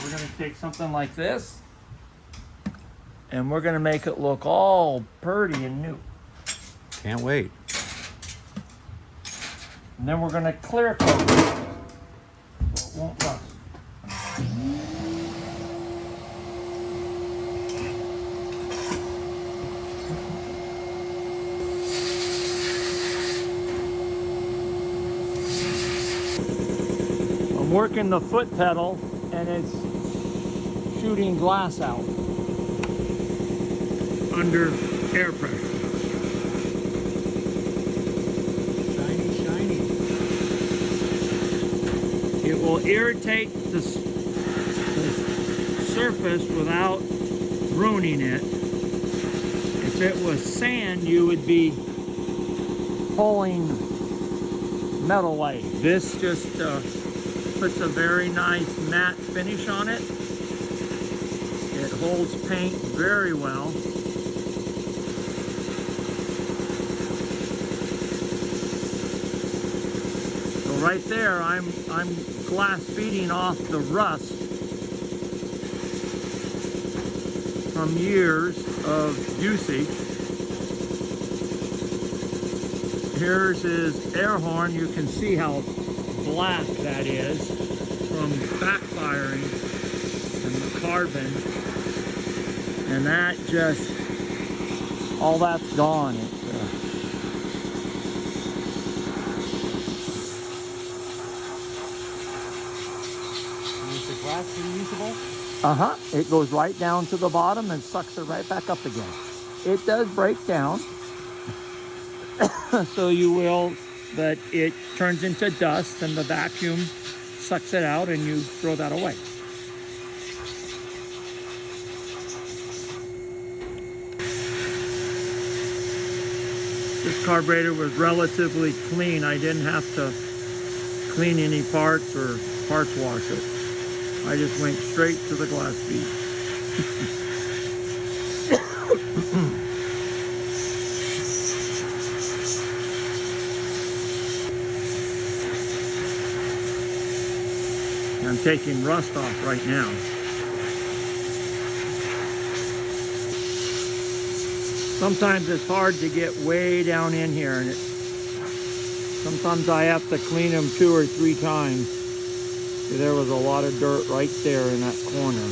We're going to take something like this, and we're going to make it look all pretty and new. Can't wait. And then we're going to clear coat it so it won't rust. I'm working the foot pedal, and it's shooting glass out under air pressure. Shiny. It will irritate the surface without ruining it. If it was sand, you would be pulling metal away. This just puts a very nice matte finish on it. It holds paint very well. So right there, I'm glass beading off the rust from years of usage. Here's his air horn. You can see how black that is from backfiring and the carbon, and that just all that's gone. Is the glass reusable? It goes right down to the bottom and sucks it right back up again. It does break down, so you will, but it turns into dust and the vacuum sucks it out and you throw that away. This carburetor was relatively clean. I didn't have to clean any parts or parts wash it. I just went straight to the glass bead. I'm taking rust off right now. Sometimes it's hard to get way down in here, and sometimes I have to clean them 2 or 3 times. See, there was a lot of dirt right there in that corner,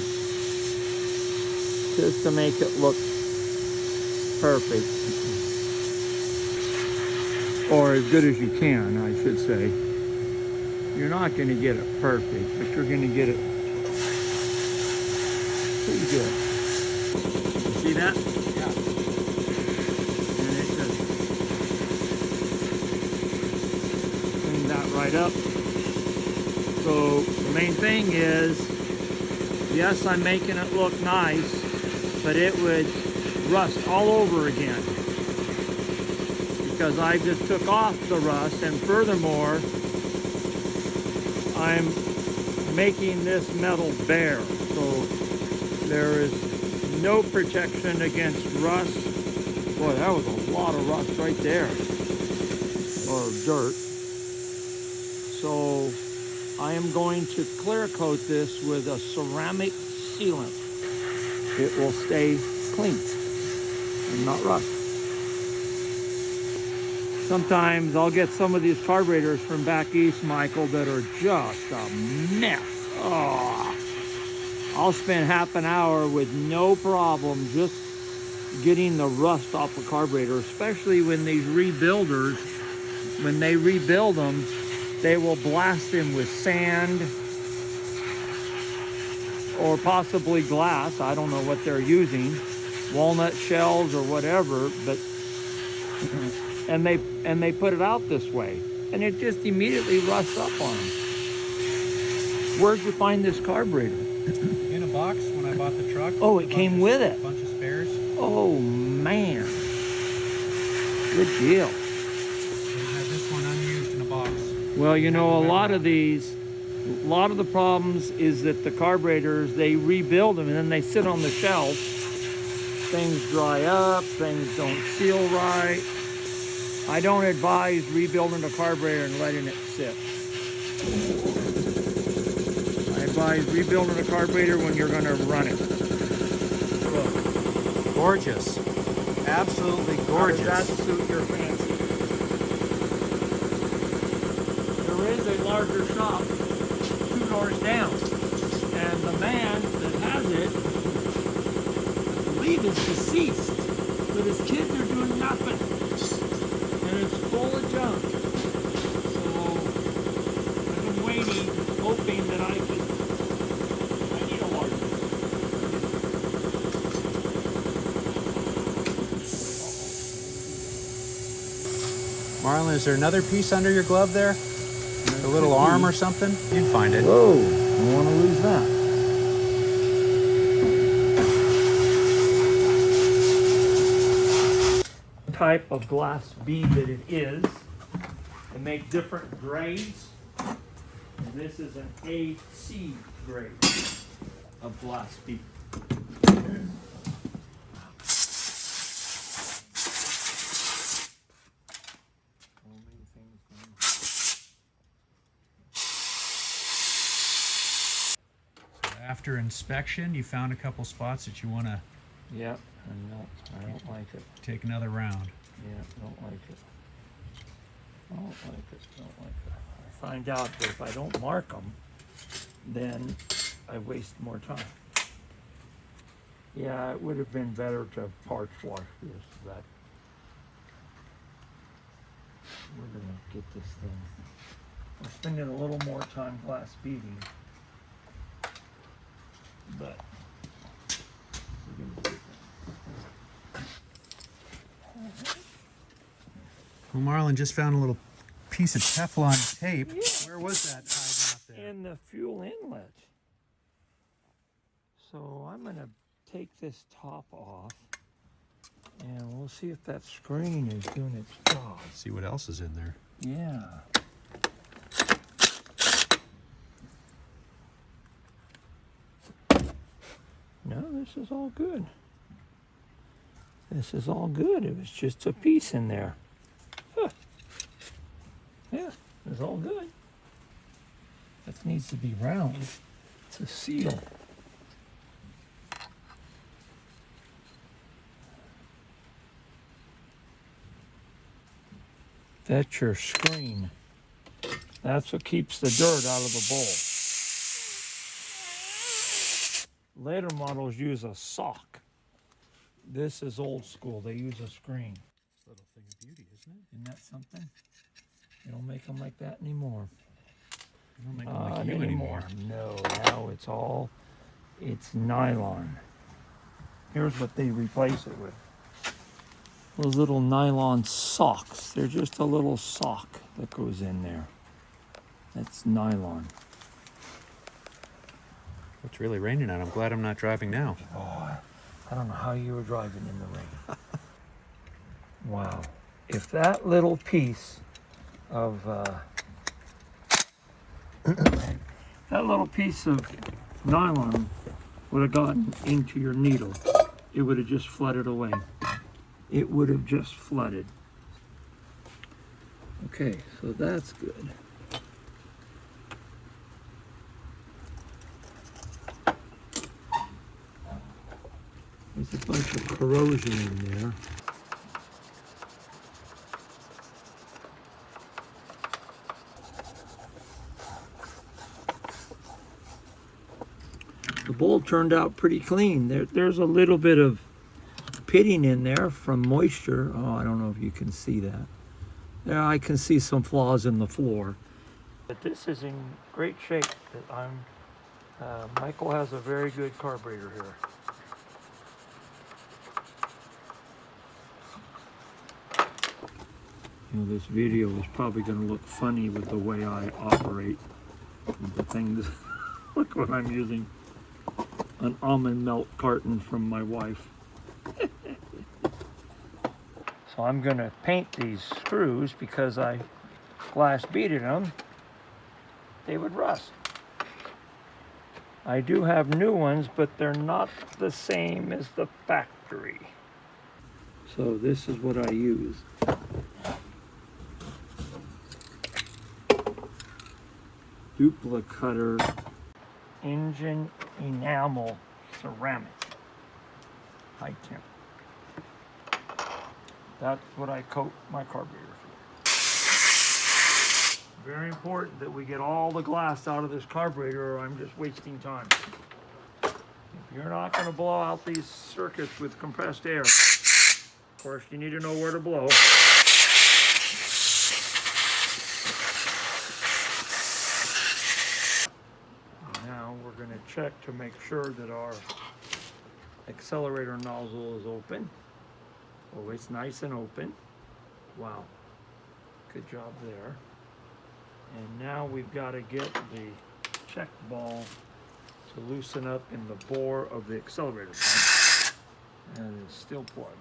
just to make it look perfect, or as good as you can, I should say. You're not going to get it perfect, but you're going to get it pretty good. You see that? Yeah. And it just cleaned that right up. So the main thing is, yes, I'm making it look nice, but it would rust all over again because I just took off the rust, and furthermore, I'm making this metal bare, so there is no protection against rust. Boy, that was a lot of rust right there, or dirt. So I am going to clear coat this with a ceramic sealant. It will stay clean and not rust. Sometimes I'll get some of these carburetors from back east, Michael, that are just a mess. Oh, I'll spend half an hour with no problem just getting the rust off a carburetor, especially when these rebuilders, when they rebuild them, they will blast them with sand or possibly glass. I don't know what they're using, walnut shells or whatever, but and they put it out this way, and it just immediately rusts up on them. Where'd you find this carburetor? In a box when I bought the truck. Oh, it came with it. A bunch of spares. Oh man, good deal. I had this one unused in a box. Well, you know, a lot of the problems is that the carburetors, they rebuild them and then they sit on the shelf. Things dry up, things don't seal right. I don't advise rebuilding a carburetor and letting it sit. I advise rebuilding a carburetor when you're going to run it. Look, Gorgeous. Absolutely gorgeous. how does that suit your fancy? There is a larger shop 2 doors down, and the man that has it, I believe, is deceased, but his kids are doing nothing. And it's full of junk. So I've been waiting, hoping that I need a larger. Marlin, is there another piece under your glove there? A little arm or something? You'd find it. Whoa, I don't want to lose that. Type of glass bead that it is. They make different grades. And this is an AC grade of glass bead. After inspection, you found a couple spots that you want to Yep, and no, I don't like it. take another round. Yeah, don't like it. Don't like it, don't like it. I find out that if I don't mark them, then I waste more time. Yeah, it would have been better to parts wash this, but we're gonna get this thing. We're spending a little more time glass beating, but we're gonna do that. Well, Marlin just found a little piece of Teflon tape. Yeah. Where was that tied out there? In the fuel inlet. So I'm gonna take this top off, and we'll see if that screen is doing its job. See what else is in there. Yeah. No, this is all good. This is all good. It was just a piece in there. Huh. Yeah, it's all good. That needs to be round. It's a seal. That's your screen. That's what keeps the dirt out of the bowl. Later models use a sock. This is old school. They use a screen. Little thing of beauty, isn't it? Isn't that something? They don't make them like that anymore. They don't make them like Not you anymore. No, now it's nylon. Here's what they replace it with. Those little nylon socks. They're just a little sock that goes in there. That's nylon. It's really raining out. I'm glad I'm not driving now. Oh, I don't know how you were driving in the rain. Wow. If that little piece of nylon would have gotten into your needle, it would have just flooded away. It would have just flooded. Okay, so that's good. There's a bunch of corrosion in there. The bowl turned out pretty clean. There's a little bit of pitting in there from moisture. Oh, I don't know if you can see that. There, I can see some flaws in the floor. But this is in great shape. Michael has a very good carburetor here. You know, this video is probably going to look funny with the way I operate the things. Look what I'm using. An almond milk carton from my wife. So I'm going to paint these screws because I glass beaded them. They would rust. I do have new ones, but they're not the same as the factory. So this is what I use. Duplicator engine enamel ceramic, high temp. That's what I coat my carburetor for. Very important that we get all the glass out of this carburetor or I'm just wasting time. If you're not going to blow out these circuits with compressed air, of course you need to know where to blow. We're going to check to make sure that our accelerator nozzle is open. Oh, it's nice and open. Wow, good job there. And now we've got to get the check ball to loosen up in the bore of the accelerator pump. And it's still plugged.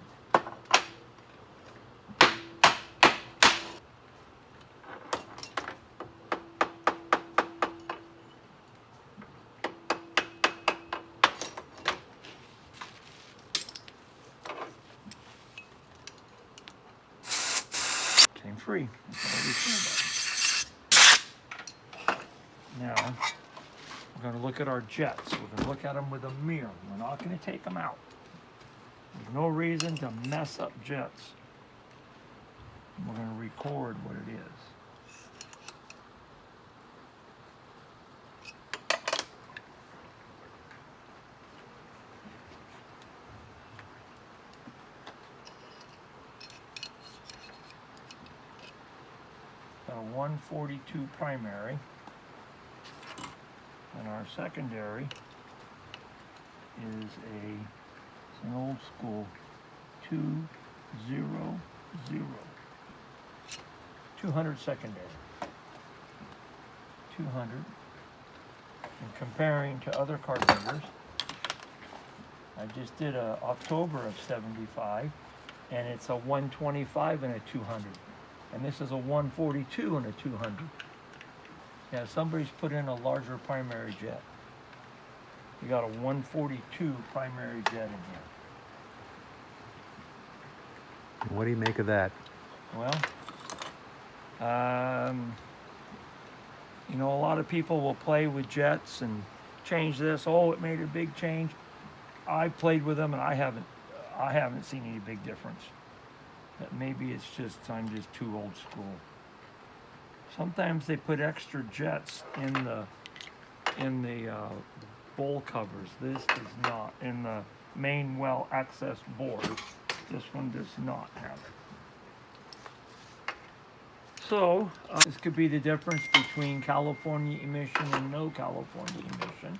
Free. Now, we're going to look at our jets. We're going to look at them with a mirror. We're not going to take them out. There's no reason to mess up jets. We're going to record what it is. 142 primary, and our secondary is an old school 200, 200 secondary, 200. And comparing to other carburetors, I just did a October of 75, and it's a 125 and a 200. And this is a 142 and a 200. Yeah, somebody's put in a larger primary jet. You got a 142 primary jet in here. What do you make of that? Well, you know, a lot of people will play with jets and change this. Oh, it made a big change. I've played with them and I haven't seen any big difference. But maybe it's just I'm just too old school. Sometimes they put extra jets in the bowl covers. This does not. In the main well access board, this one does not have it. So this could be the difference between California emission and no California emission.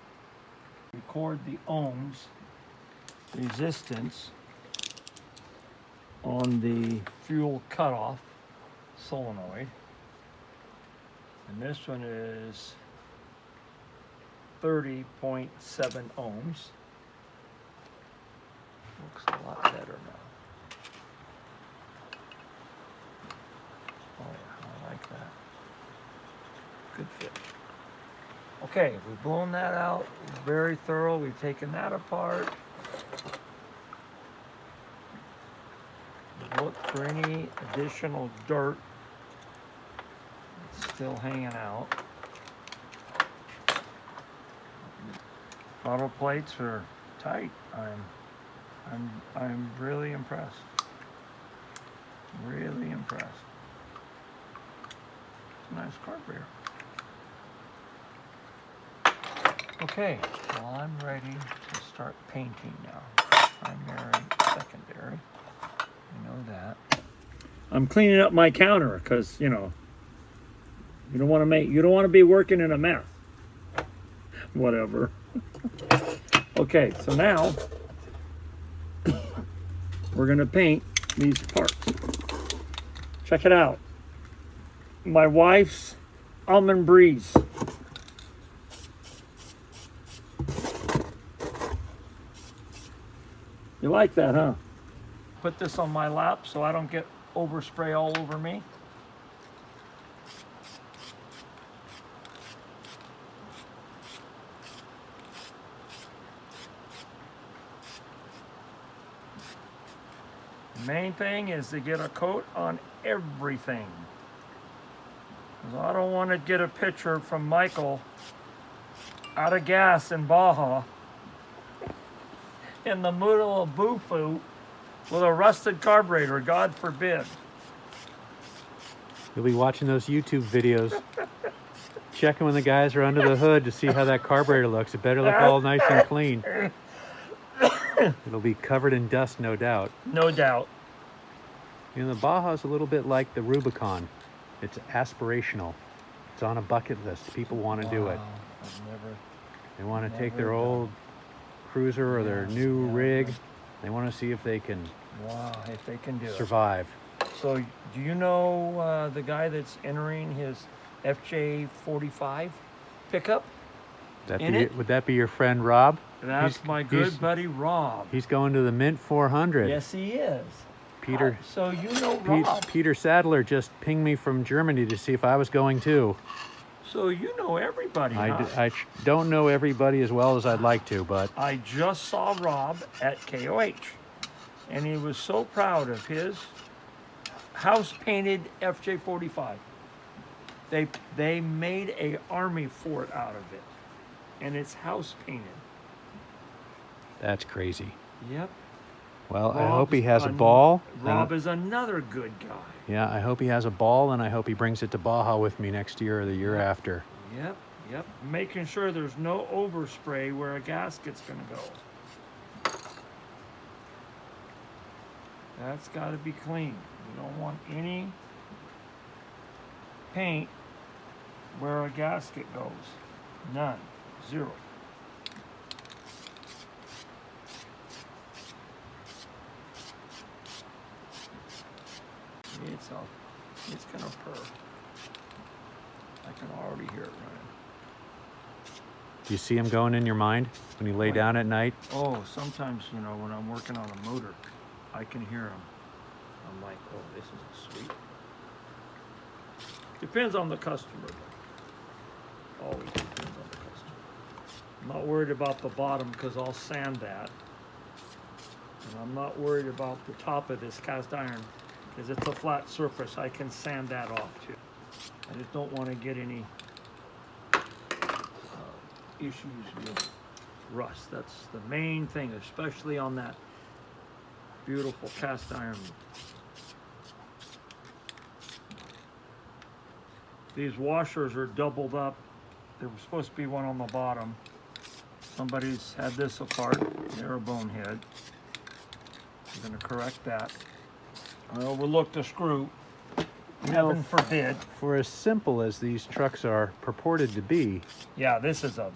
Record the ohms resistance on the fuel cutoff solenoid. And this one is 30.7 ohms. Looks a lot better now. Oh yeah, I like that. Good fit. Okay, we've blown that out. Very thorough. We've taken that apart. Look for any additional dirt that's still hanging out. Throttle plates are tight. I'm really impressed. Really impressed. It's a nice carburetor. Okay, well I'm ready to start painting now. Primary, secondary. You know that. I'm cleaning up my counter because you know you don't want to be working in a mess. Whatever. Okay, so now we're gonna paint these parts. Check it out. My wife's Almond Breeze. You like that, huh? Put this on my lap so I don't get overspray all over me. The main thing is to get a coat on everything. 'Cause I don't want to get a picture from Michael out of gas in Baja in the middle of Bufu with a rusted carburetor, God forbid. You'll be watching those YouTube videos, checking when the guys are under the hood to see how that carburetor looks. It better look all nice and clean. It'll be covered in dust, no doubt. No doubt. You know, the Baja's a little bit like the Rubicon. It's aspirational. It's on a bucket list. People want to do it. They want to take their old cruiser or their new rig. They want to see if they can if they can do survive. So do you know the guy that's entering his FJ45 pickup? Would that be your friend Rob? That's my good buddy Rob. He's going to the Mint 400. Yes, he is. Peter. So you know Rob. Peter Sadler just pinged me from Germany to see if I was going too. So you know everybody, huh? I don't know everybody as well as I'd like to, but I just saw Rob at KOH, and he was so proud of his house-painted FJ45. They made a Army fort out of it, and it's house-painted. That's crazy. Yep. Well, I hope he has a ball. Rob is another good guy. Yeah, I hope he has a ball, and I hope he brings it to Baja with me next year or the year after. Yep. Making sure there's no overspray where a gasket's going to go. That's got to be clean. You don't want any paint where a gasket goes. None. Zero. It's gonna purr. I can already hear it running. Do you see him going in your mind when you lay down at night? Oh, sometimes, you know, when I'm working on a motor, I can hear him. I'm like, oh, this is sweet. Depends on the customer. Always depends on the customer. I'm not worried about the bottom because I'll sand that. And I'm not worried about the top of this cast iron because it's a flat surface. I can sand that off too. I just don't want to get any issues with rust. That's the main thing, especially on that beautiful cast iron. These washers are doubled up. There was supposed to be one on the bottom. Somebody's had this apart. They're a bonehead. I'm going to correct that. I overlooked a screw. Heaven forbid. For as simple as these trucks are purported to be, Yeah, this is a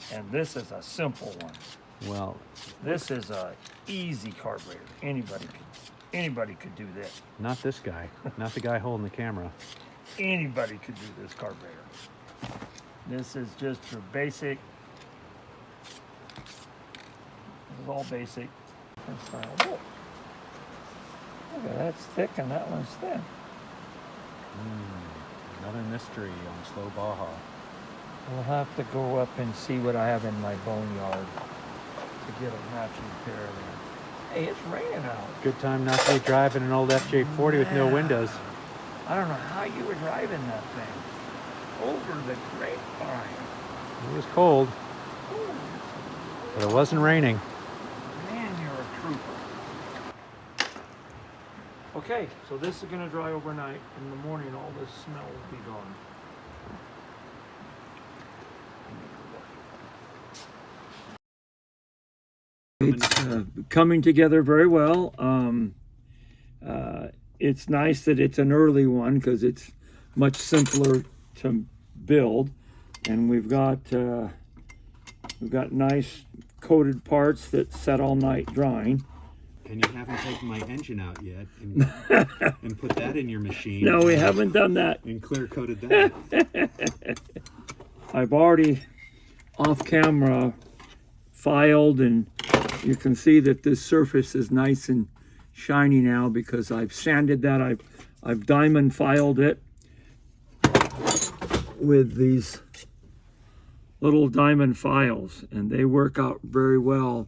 simple one. well, This is a easy carburetor. Anybody could do this. not this guy, not the guy holding the camera. Anybody could do this carburetor. This is just your basic. This is all basic. Look, that's thick and that one's thin. Another mystery on Slow Baja. We'll have to go up and see what I have in my boneyard to get a matching pair of them. Hey, it's raining out. Good time not to be driving an old FJ40 with no windows. I don't know how you were driving that thing over the grapevine. It was cold, Ooh, but it wasn't raining. man, you're a trooper. Okay, so this is gonna dry overnight. In the morning, all this smell will be gone. It's coming together very well. It's nice that it's an early one because it's much simpler to build, and we've got nice coated parts that set all night drying. And you haven't taken my engine out yet and put that in your machine. No, we haven't done that. And clear coated that. I've already off camera filed, and you can see that this surface is nice and shiny now because I've sanded that. I've diamond filed it with these little diamond files, and they work out very well,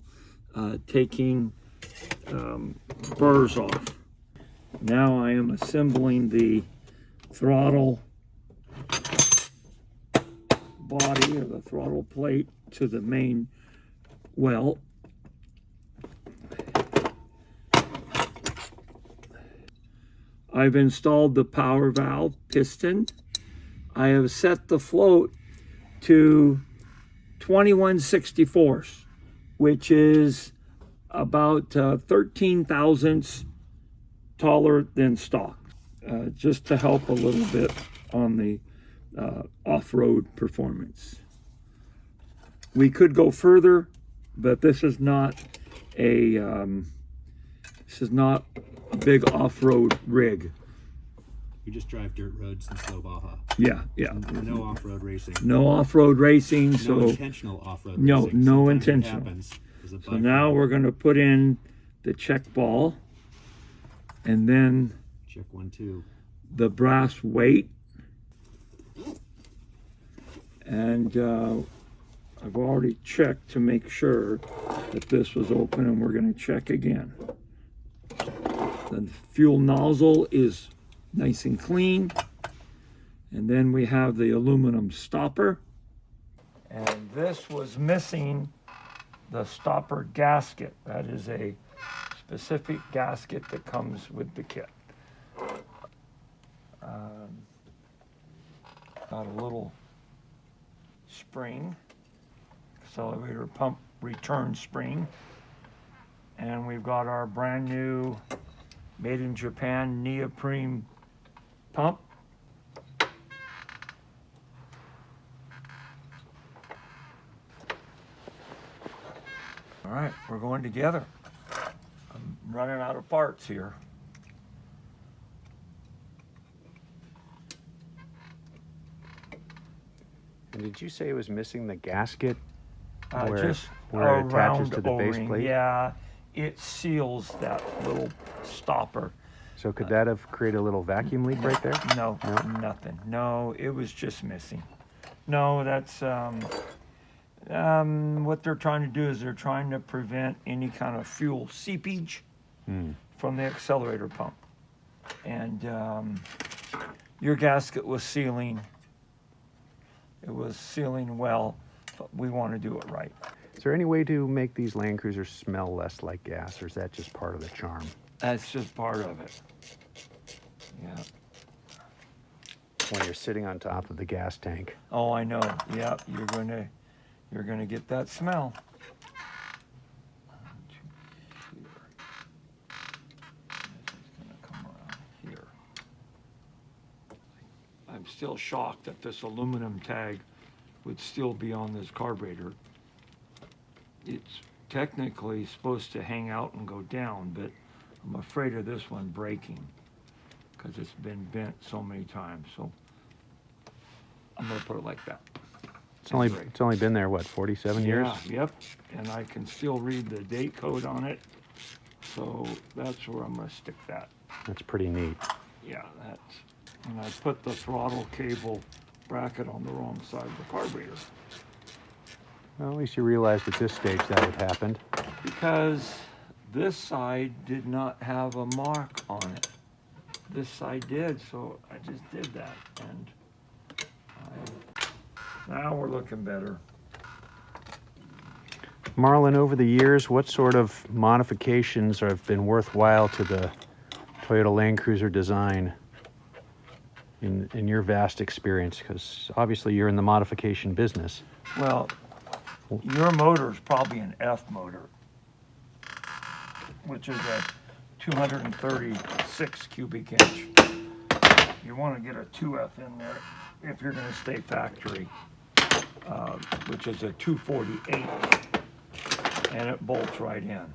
taking burrs off. Now I am assembling the throttle body or the throttle plate to the main welt. I've installed the power valve piston. I have set the float to 21/64, which is about 13 thousandths taller than stock, just to help a little bit on the off-road performance. We could go further, but this is not a big off-road rig. You just drive dirt roads in Slow Baja. Yeah. No off-road racing. No off-road racing. No So intentional off-road no racing. no Sometimes it intentional. happens as a So bike now rider. we're going to put in the check ball, and then Check 1, 2. the brass weight, and I've already checked to make sure that this was open, and we're going to check again. The fuel nozzle is nice and clean, and then we have the aluminum stopper, and this was missing the stopper gasket. That is a specific gasket that comes with the kit. Got a little spring, accelerator pump return spring, and we've got our brand new made in Japan neoprene pump. right, we're going together. I'm running out of parts here. And did you say it was missing the gasket Just where a it attaches round to the base O-ring. plate? Yeah, it seals that little stopper. So could that have created a little vacuum leak right there? No, nothing. No, it was just missing. No, that's what they're trying to do is they're trying to prevent any kind of fuel seepage from the accelerator pump. And your gasket was sealing. It was sealing well, but we want to do it right. Is there any way to make these Land Cruisers smell less like gas, or is that just part of the charm? That's just part of it. Yeah. When you're sitting on top of the gas tank. Oh, I know. Yeah, you're gonna get that smell. I'm still shocked that this aluminum tag would still be on this carburetor. It's technically supposed to hang out and go down, but I'm afraid of this one breaking because it's been bent so many times. So I'm gonna put it like that. It's only been there, what, 47 years? Yeah, yep. And I can still read the date code on it. So that's where I'm gonna stick that. That's pretty neat. Yeah, and I put the throttle cable bracket on the wrong side of the carburetor. Well, at least you realized at this stage that had happened. Because this side did not have a mark on it. This side did, so I just did that. And now we're looking better. Marlin, over the years, what sort of modifications have been worthwhile to the Toyota Land Cruiser design in your vast experience? Because obviously you're in the modification business. Well, your motor is probably an F motor, which is a 236 cubic inch. You want to get a 2F in there if you're going to stay factory, which is a 248, and it bolts right in.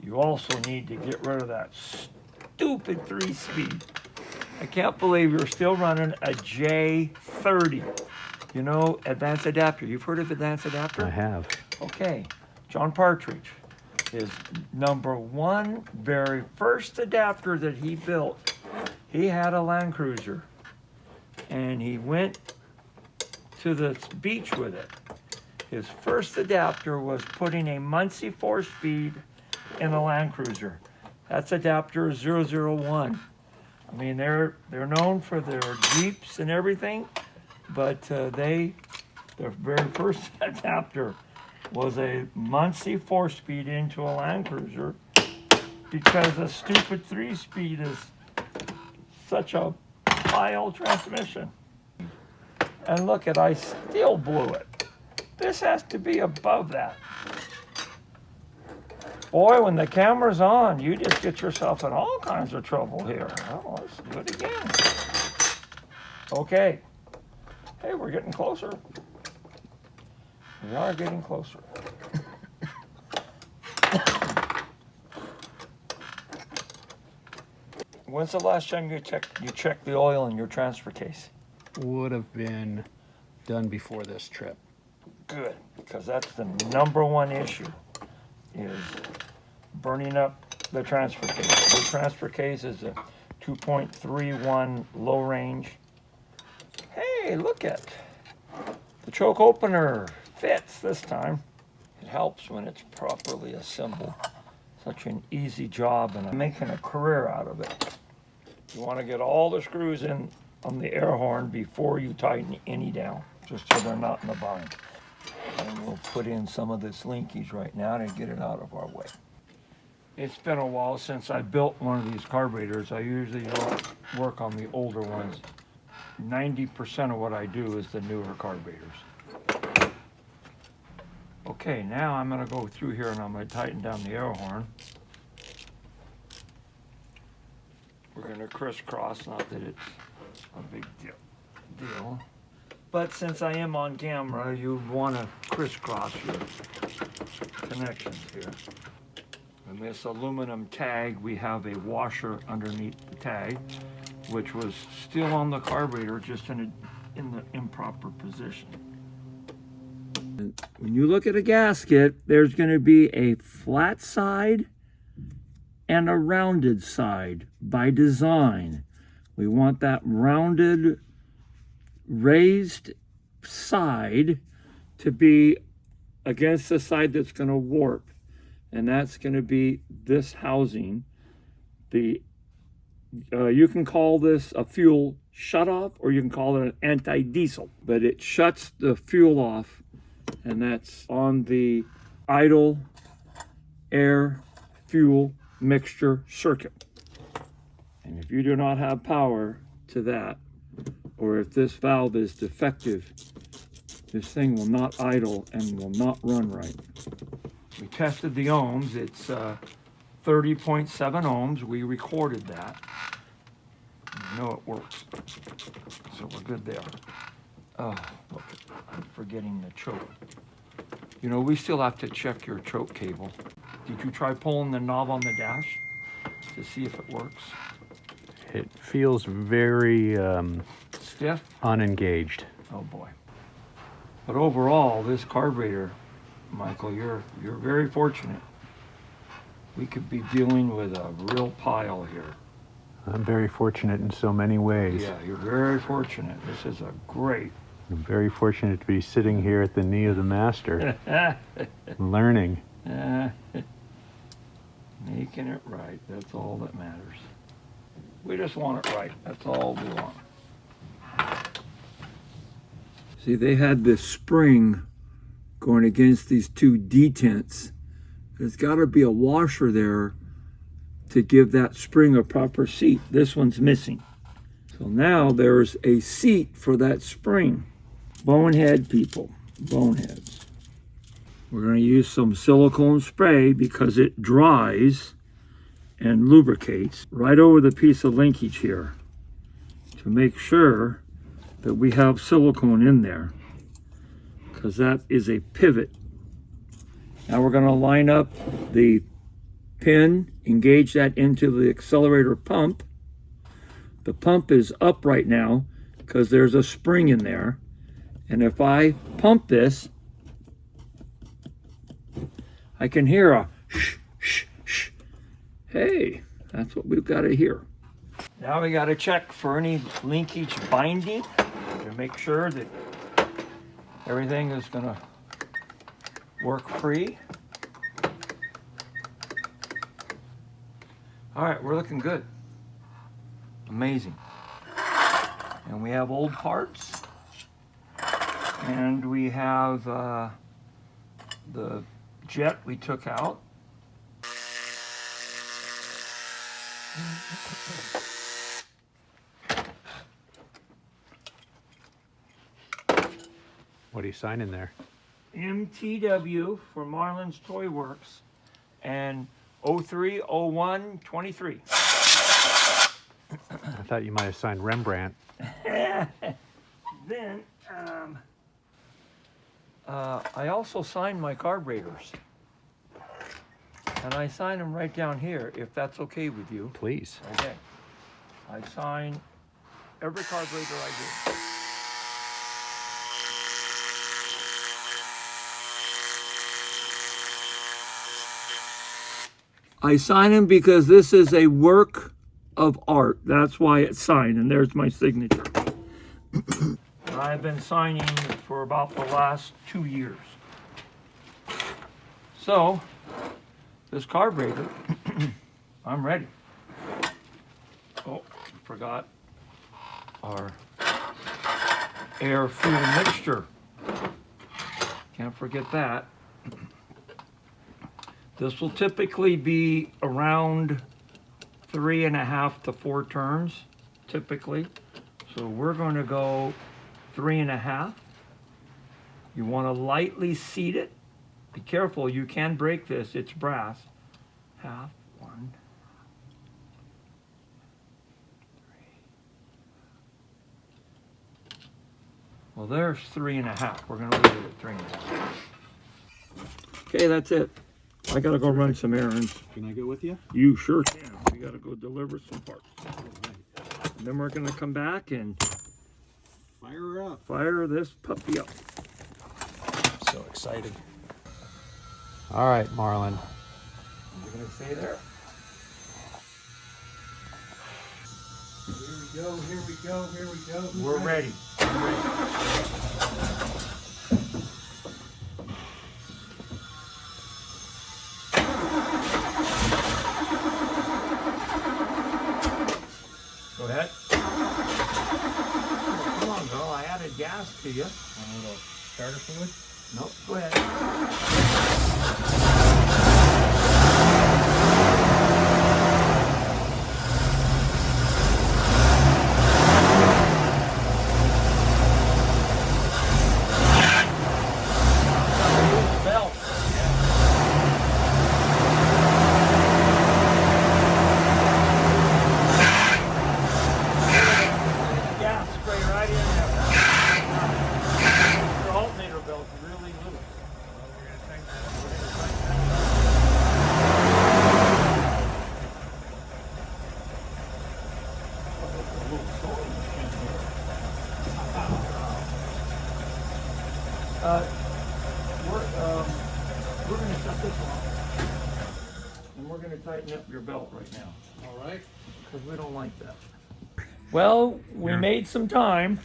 You also need to get rid of that stupid 3-speed. I can't believe you're still running a J30. You know, advanced adapter. You've heard of advanced adapter? I have. Okay. John Partridge, his #1 very first adapter that he built, he had a Land Cruiser, and he went to the beach with it. His first adapter was putting a Muncie 4-speed in a Land Cruiser. That's adapter 001. I mean, they're known for their Jeeps and everything, but their very first adapter was a Muncie 4-speed into a Land Cruiser because a stupid 3-speed is such a high-old transmission. And look at, I still blew it. This has to be above that. Boy, when the camera's on, you just get yourself in all kinds of trouble here. Oh, let's do it again. Okay. Hey, we're getting closer. We are getting closer. When's the last time you checked the oil in your transfer case? Would have been done before this trip. Good, because that's the #1 issue, is burning up the transfer case. The transfer case is a 2.31 low range. Hey, look at the choke opener fits this time. It helps when it's properly assembled. Such an easy job, and I'm making a career out of it. You want to get all the screws in on the air horn before you tighten any down, just so they're not in a bind. And we'll put in some of this linkage right now to get it out of our way. It's been a while since I built one of these carburetors. I usually don't work on the older ones. 90% of what I do is the newer carburetors. Okay, now I'm going to go through here and I'm going to tighten down the air horn. We're going to crisscross, not that it's a big deal. But since I am on camera, you want to crisscross here. connections here. And this aluminum tag, we have a washer underneath the tag, which was still on the carburetor, just in the improper position. And when you look at a gasket, there's going to be a flat side and a rounded side by design. We want that rounded, raised side to be against the side that's going to warp, and that's going to be this housing. You can call this a fuel shutoff, or you can call it an anti-diesel, but it shuts the fuel off, and that's on the idle air fuel mixture circuit. And if you do not have power to that, or if this valve is defective, this thing will not idle and will not run right. We tested the ohms. It's 30.7 ohms. We recorded that. I know it works. So we're good there. Oh, look, I'm forgetting the choke. You know, we still have to check your choke cable. Did you try pulling the knob on the dash to see if it works? It feels very Stiff? unengaged. Oh boy. But overall, this carburetor, Michael, you're very fortunate. We could be dealing with a real pile here. I'm very fortunate in so many ways. Yeah, you're very fortunate. This is a great. I'm very fortunate to be sitting here at the knee of the master, learning. Making it right, that's all that matters. We just want it right, that's all we want. See, they had this spring going against these two detents. There's got to be a washer there to give that spring a proper seat. This one's missing. So now there's a seat for that spring. Bonehead people, boneheads. We're going to use some silicone spray because it dries and lubricates right over the piece of linkage here to make sure that we have silicone in there, because that is a pivot. Now we're going to line up the pin, engage that into the accelerator pump. The pump is up right now because there's a spring in there, and if I pump this, I can hear a shh, shh, shh. Hey, that's what we've got to hear. Now we got to check for any linkage binding to make sure that everything is going to work free. All right, we're looking good. Amazing. And we have old parts. And we have the jet we took out. What are you signing there? MTW for Marlin's Toy Works and 030123. I thought you might have signed Rembrandt. Then I also signed my carburetors, and I sign them right down here if that's okay with you. Please. Okay. I sign every carburetor I do. I sign them because this is a work of art. That's why it's signed, and there's my signature. I've been signing for about the last 2 years. So, this carburetor, I'm ready. Oh, forgot our air fuel mixture. Can't forget that. This will typically be around 3.5 to 4 turns, typically. So we're going to go 3.5. You want to lightly seat it. Be careful, you can break this, it's brass. Half, 1, 3. Well, there's 3.5. We're going to leave it at 3.5. Okay, that's it. I gotta go run some errands. Can I go with you? You sure can. We gotta go deliver some parts. And then we're gonna come back and Fire her up. fire this puppy up. So excited. All right, Marlin. You're gonna stay there? Here we go, here we go, here we go. We're ready. Go ahead. Come on, girl. I added gas to you. A little starter fluid? Nope, go ahead. Belt. Gas spray right in there. Your alternator belt's really loose. We're going to shut this off. And we're going to tighten up your belt right now. All right. Because we don't like that. Well, we made some time.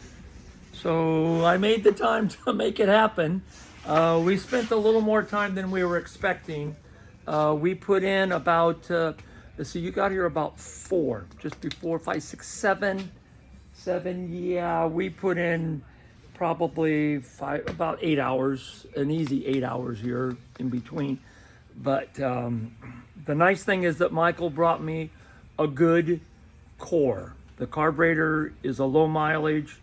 So I made the time to make it happen. We spent a little more time than we were expecting. We put in about, let's see, you got here about 4, just before 5, 6, 7. Yeah, we put in probably about 8 hours, an easy 8 hours here in between. But the nice thing is that Michael brought me a good core. The carburetor is a low mileage,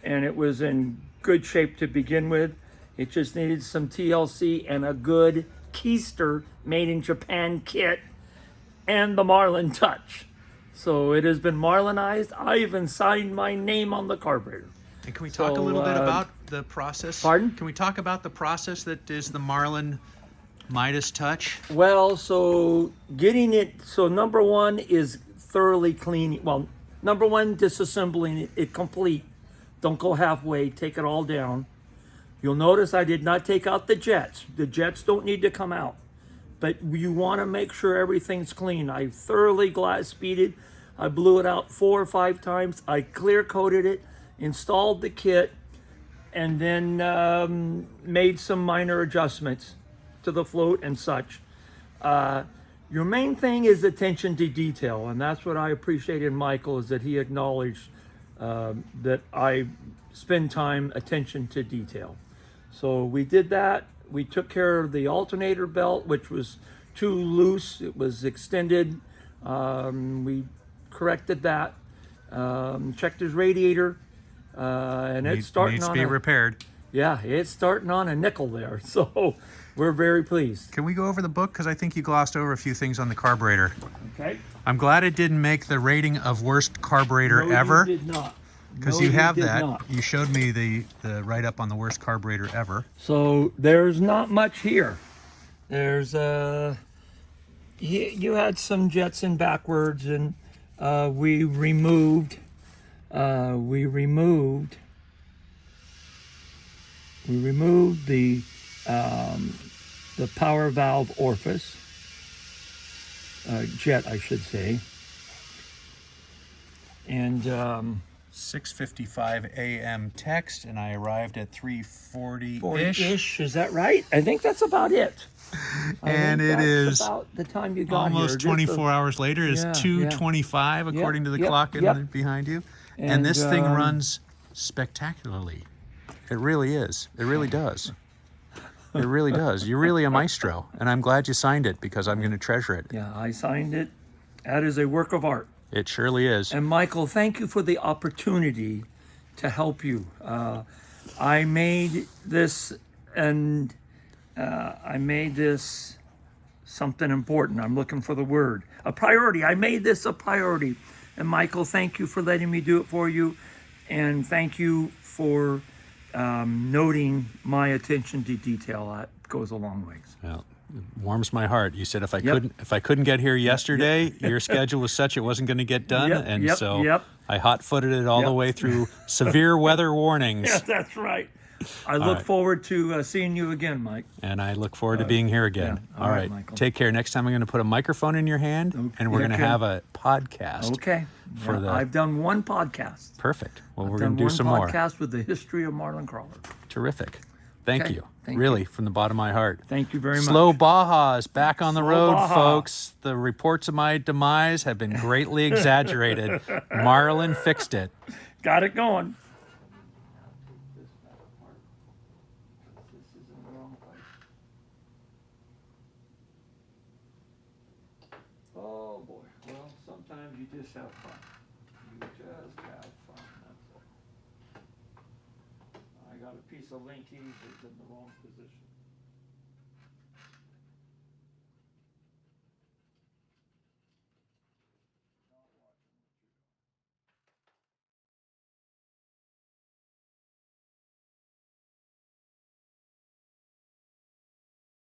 and it was in good shape to begin with. It just needed some TLC and a good keister made in Japan kit and the Marlin touch. So it has been Marlinized. I even signed my name on the carburetor. And can we talk a little bit about the process? Pardon? Can we talk about the process that is the Marlin Midas touch? Well, so getting it, so number one is thoroughly cleaning. Well, number one, disassembling it complete. Don't go halfway, take it all down. You'll notice I did not take out the jets. The jets don't need to come out. But you want to make sure everything's clean. I thoroughly glass beaded. I blew it out 4 or 5 times. I clear coated it, installed the kit, and then made some minor adjustments to the float and such. Your main thing is attention to detail, and that's what I appreciate in Michael, is that he acknowledged that I spend time attention to detail. So we did that. We took care of the alternator belt, which was too loose. It was extended. We corrected that. Checked his radiator, and it's starting needs on to be repaired. Yeah, it's starting on a nickel there. So we're very pleased. Can we go over the book? Because I think you glossed over a few things on the carburetor. Okay. I'm glad it didn't make the rating of worst carburetor No, ever. you did not. Because No, you have did that. not. You showed me the write-up on the worst carburetor ever. So there's not much here. There's you had some jets in backwards, and we removed the power valve orifice, jet, I should say, and 6:55 a.m. text, and I arrived at 3:40-ish. 40-ish. Is that right? I think that's about it. And it that's is about the time you got almost here. 24 hours later. Is Yeah, 2:25 according to the clock behind you. And this thing runs spectacularly. It really is. It really does. It really does. You're really a maestro, and I'm glad you signed it because I'm going to treasure it. Yeah, I signed it. That is a work of art. It surely is. And Michael, thank you for the opportunity to help you. I made this, and I made this something important. I'm looking for the word. A priority. I made this a priority. And Michael, thank you for letting me do it for you. And thank you for noting my attention to detail. I goes a long ways. Well, it warms my heart. You said if I Yep. couldn't get here yesterday, your schedule was such it wasn't going to get done, Yep, and yep, so yep. I hot-footed it all the Yep. way through severe weather warnings. Yeah, that's right. I look forward to seeing you again, Mike. And I look forward to being here again. yeah. All All right, right. Michael. Take care. Next time I'm going to put a microphone in your hand, and we're going to Okay. have a podcast. Okay. For Yeah, the- I've done one podcast. Perfect. Well, we're I've going done to do one some more. podcast with the history of Marlin Crawler. Terrific. Thank Okay. you. Thank Really, from the bottom of my heart. Thank you very Slow much. Baja is back on the Slow road, Baja. folks. The reports of my demise have been greatly exaggerated. Marlin fixed it. Got it going. Oh boy. Well, sometimes you just have fun. You just have fun. That's all. I got a piece of linky that's in the wrong position.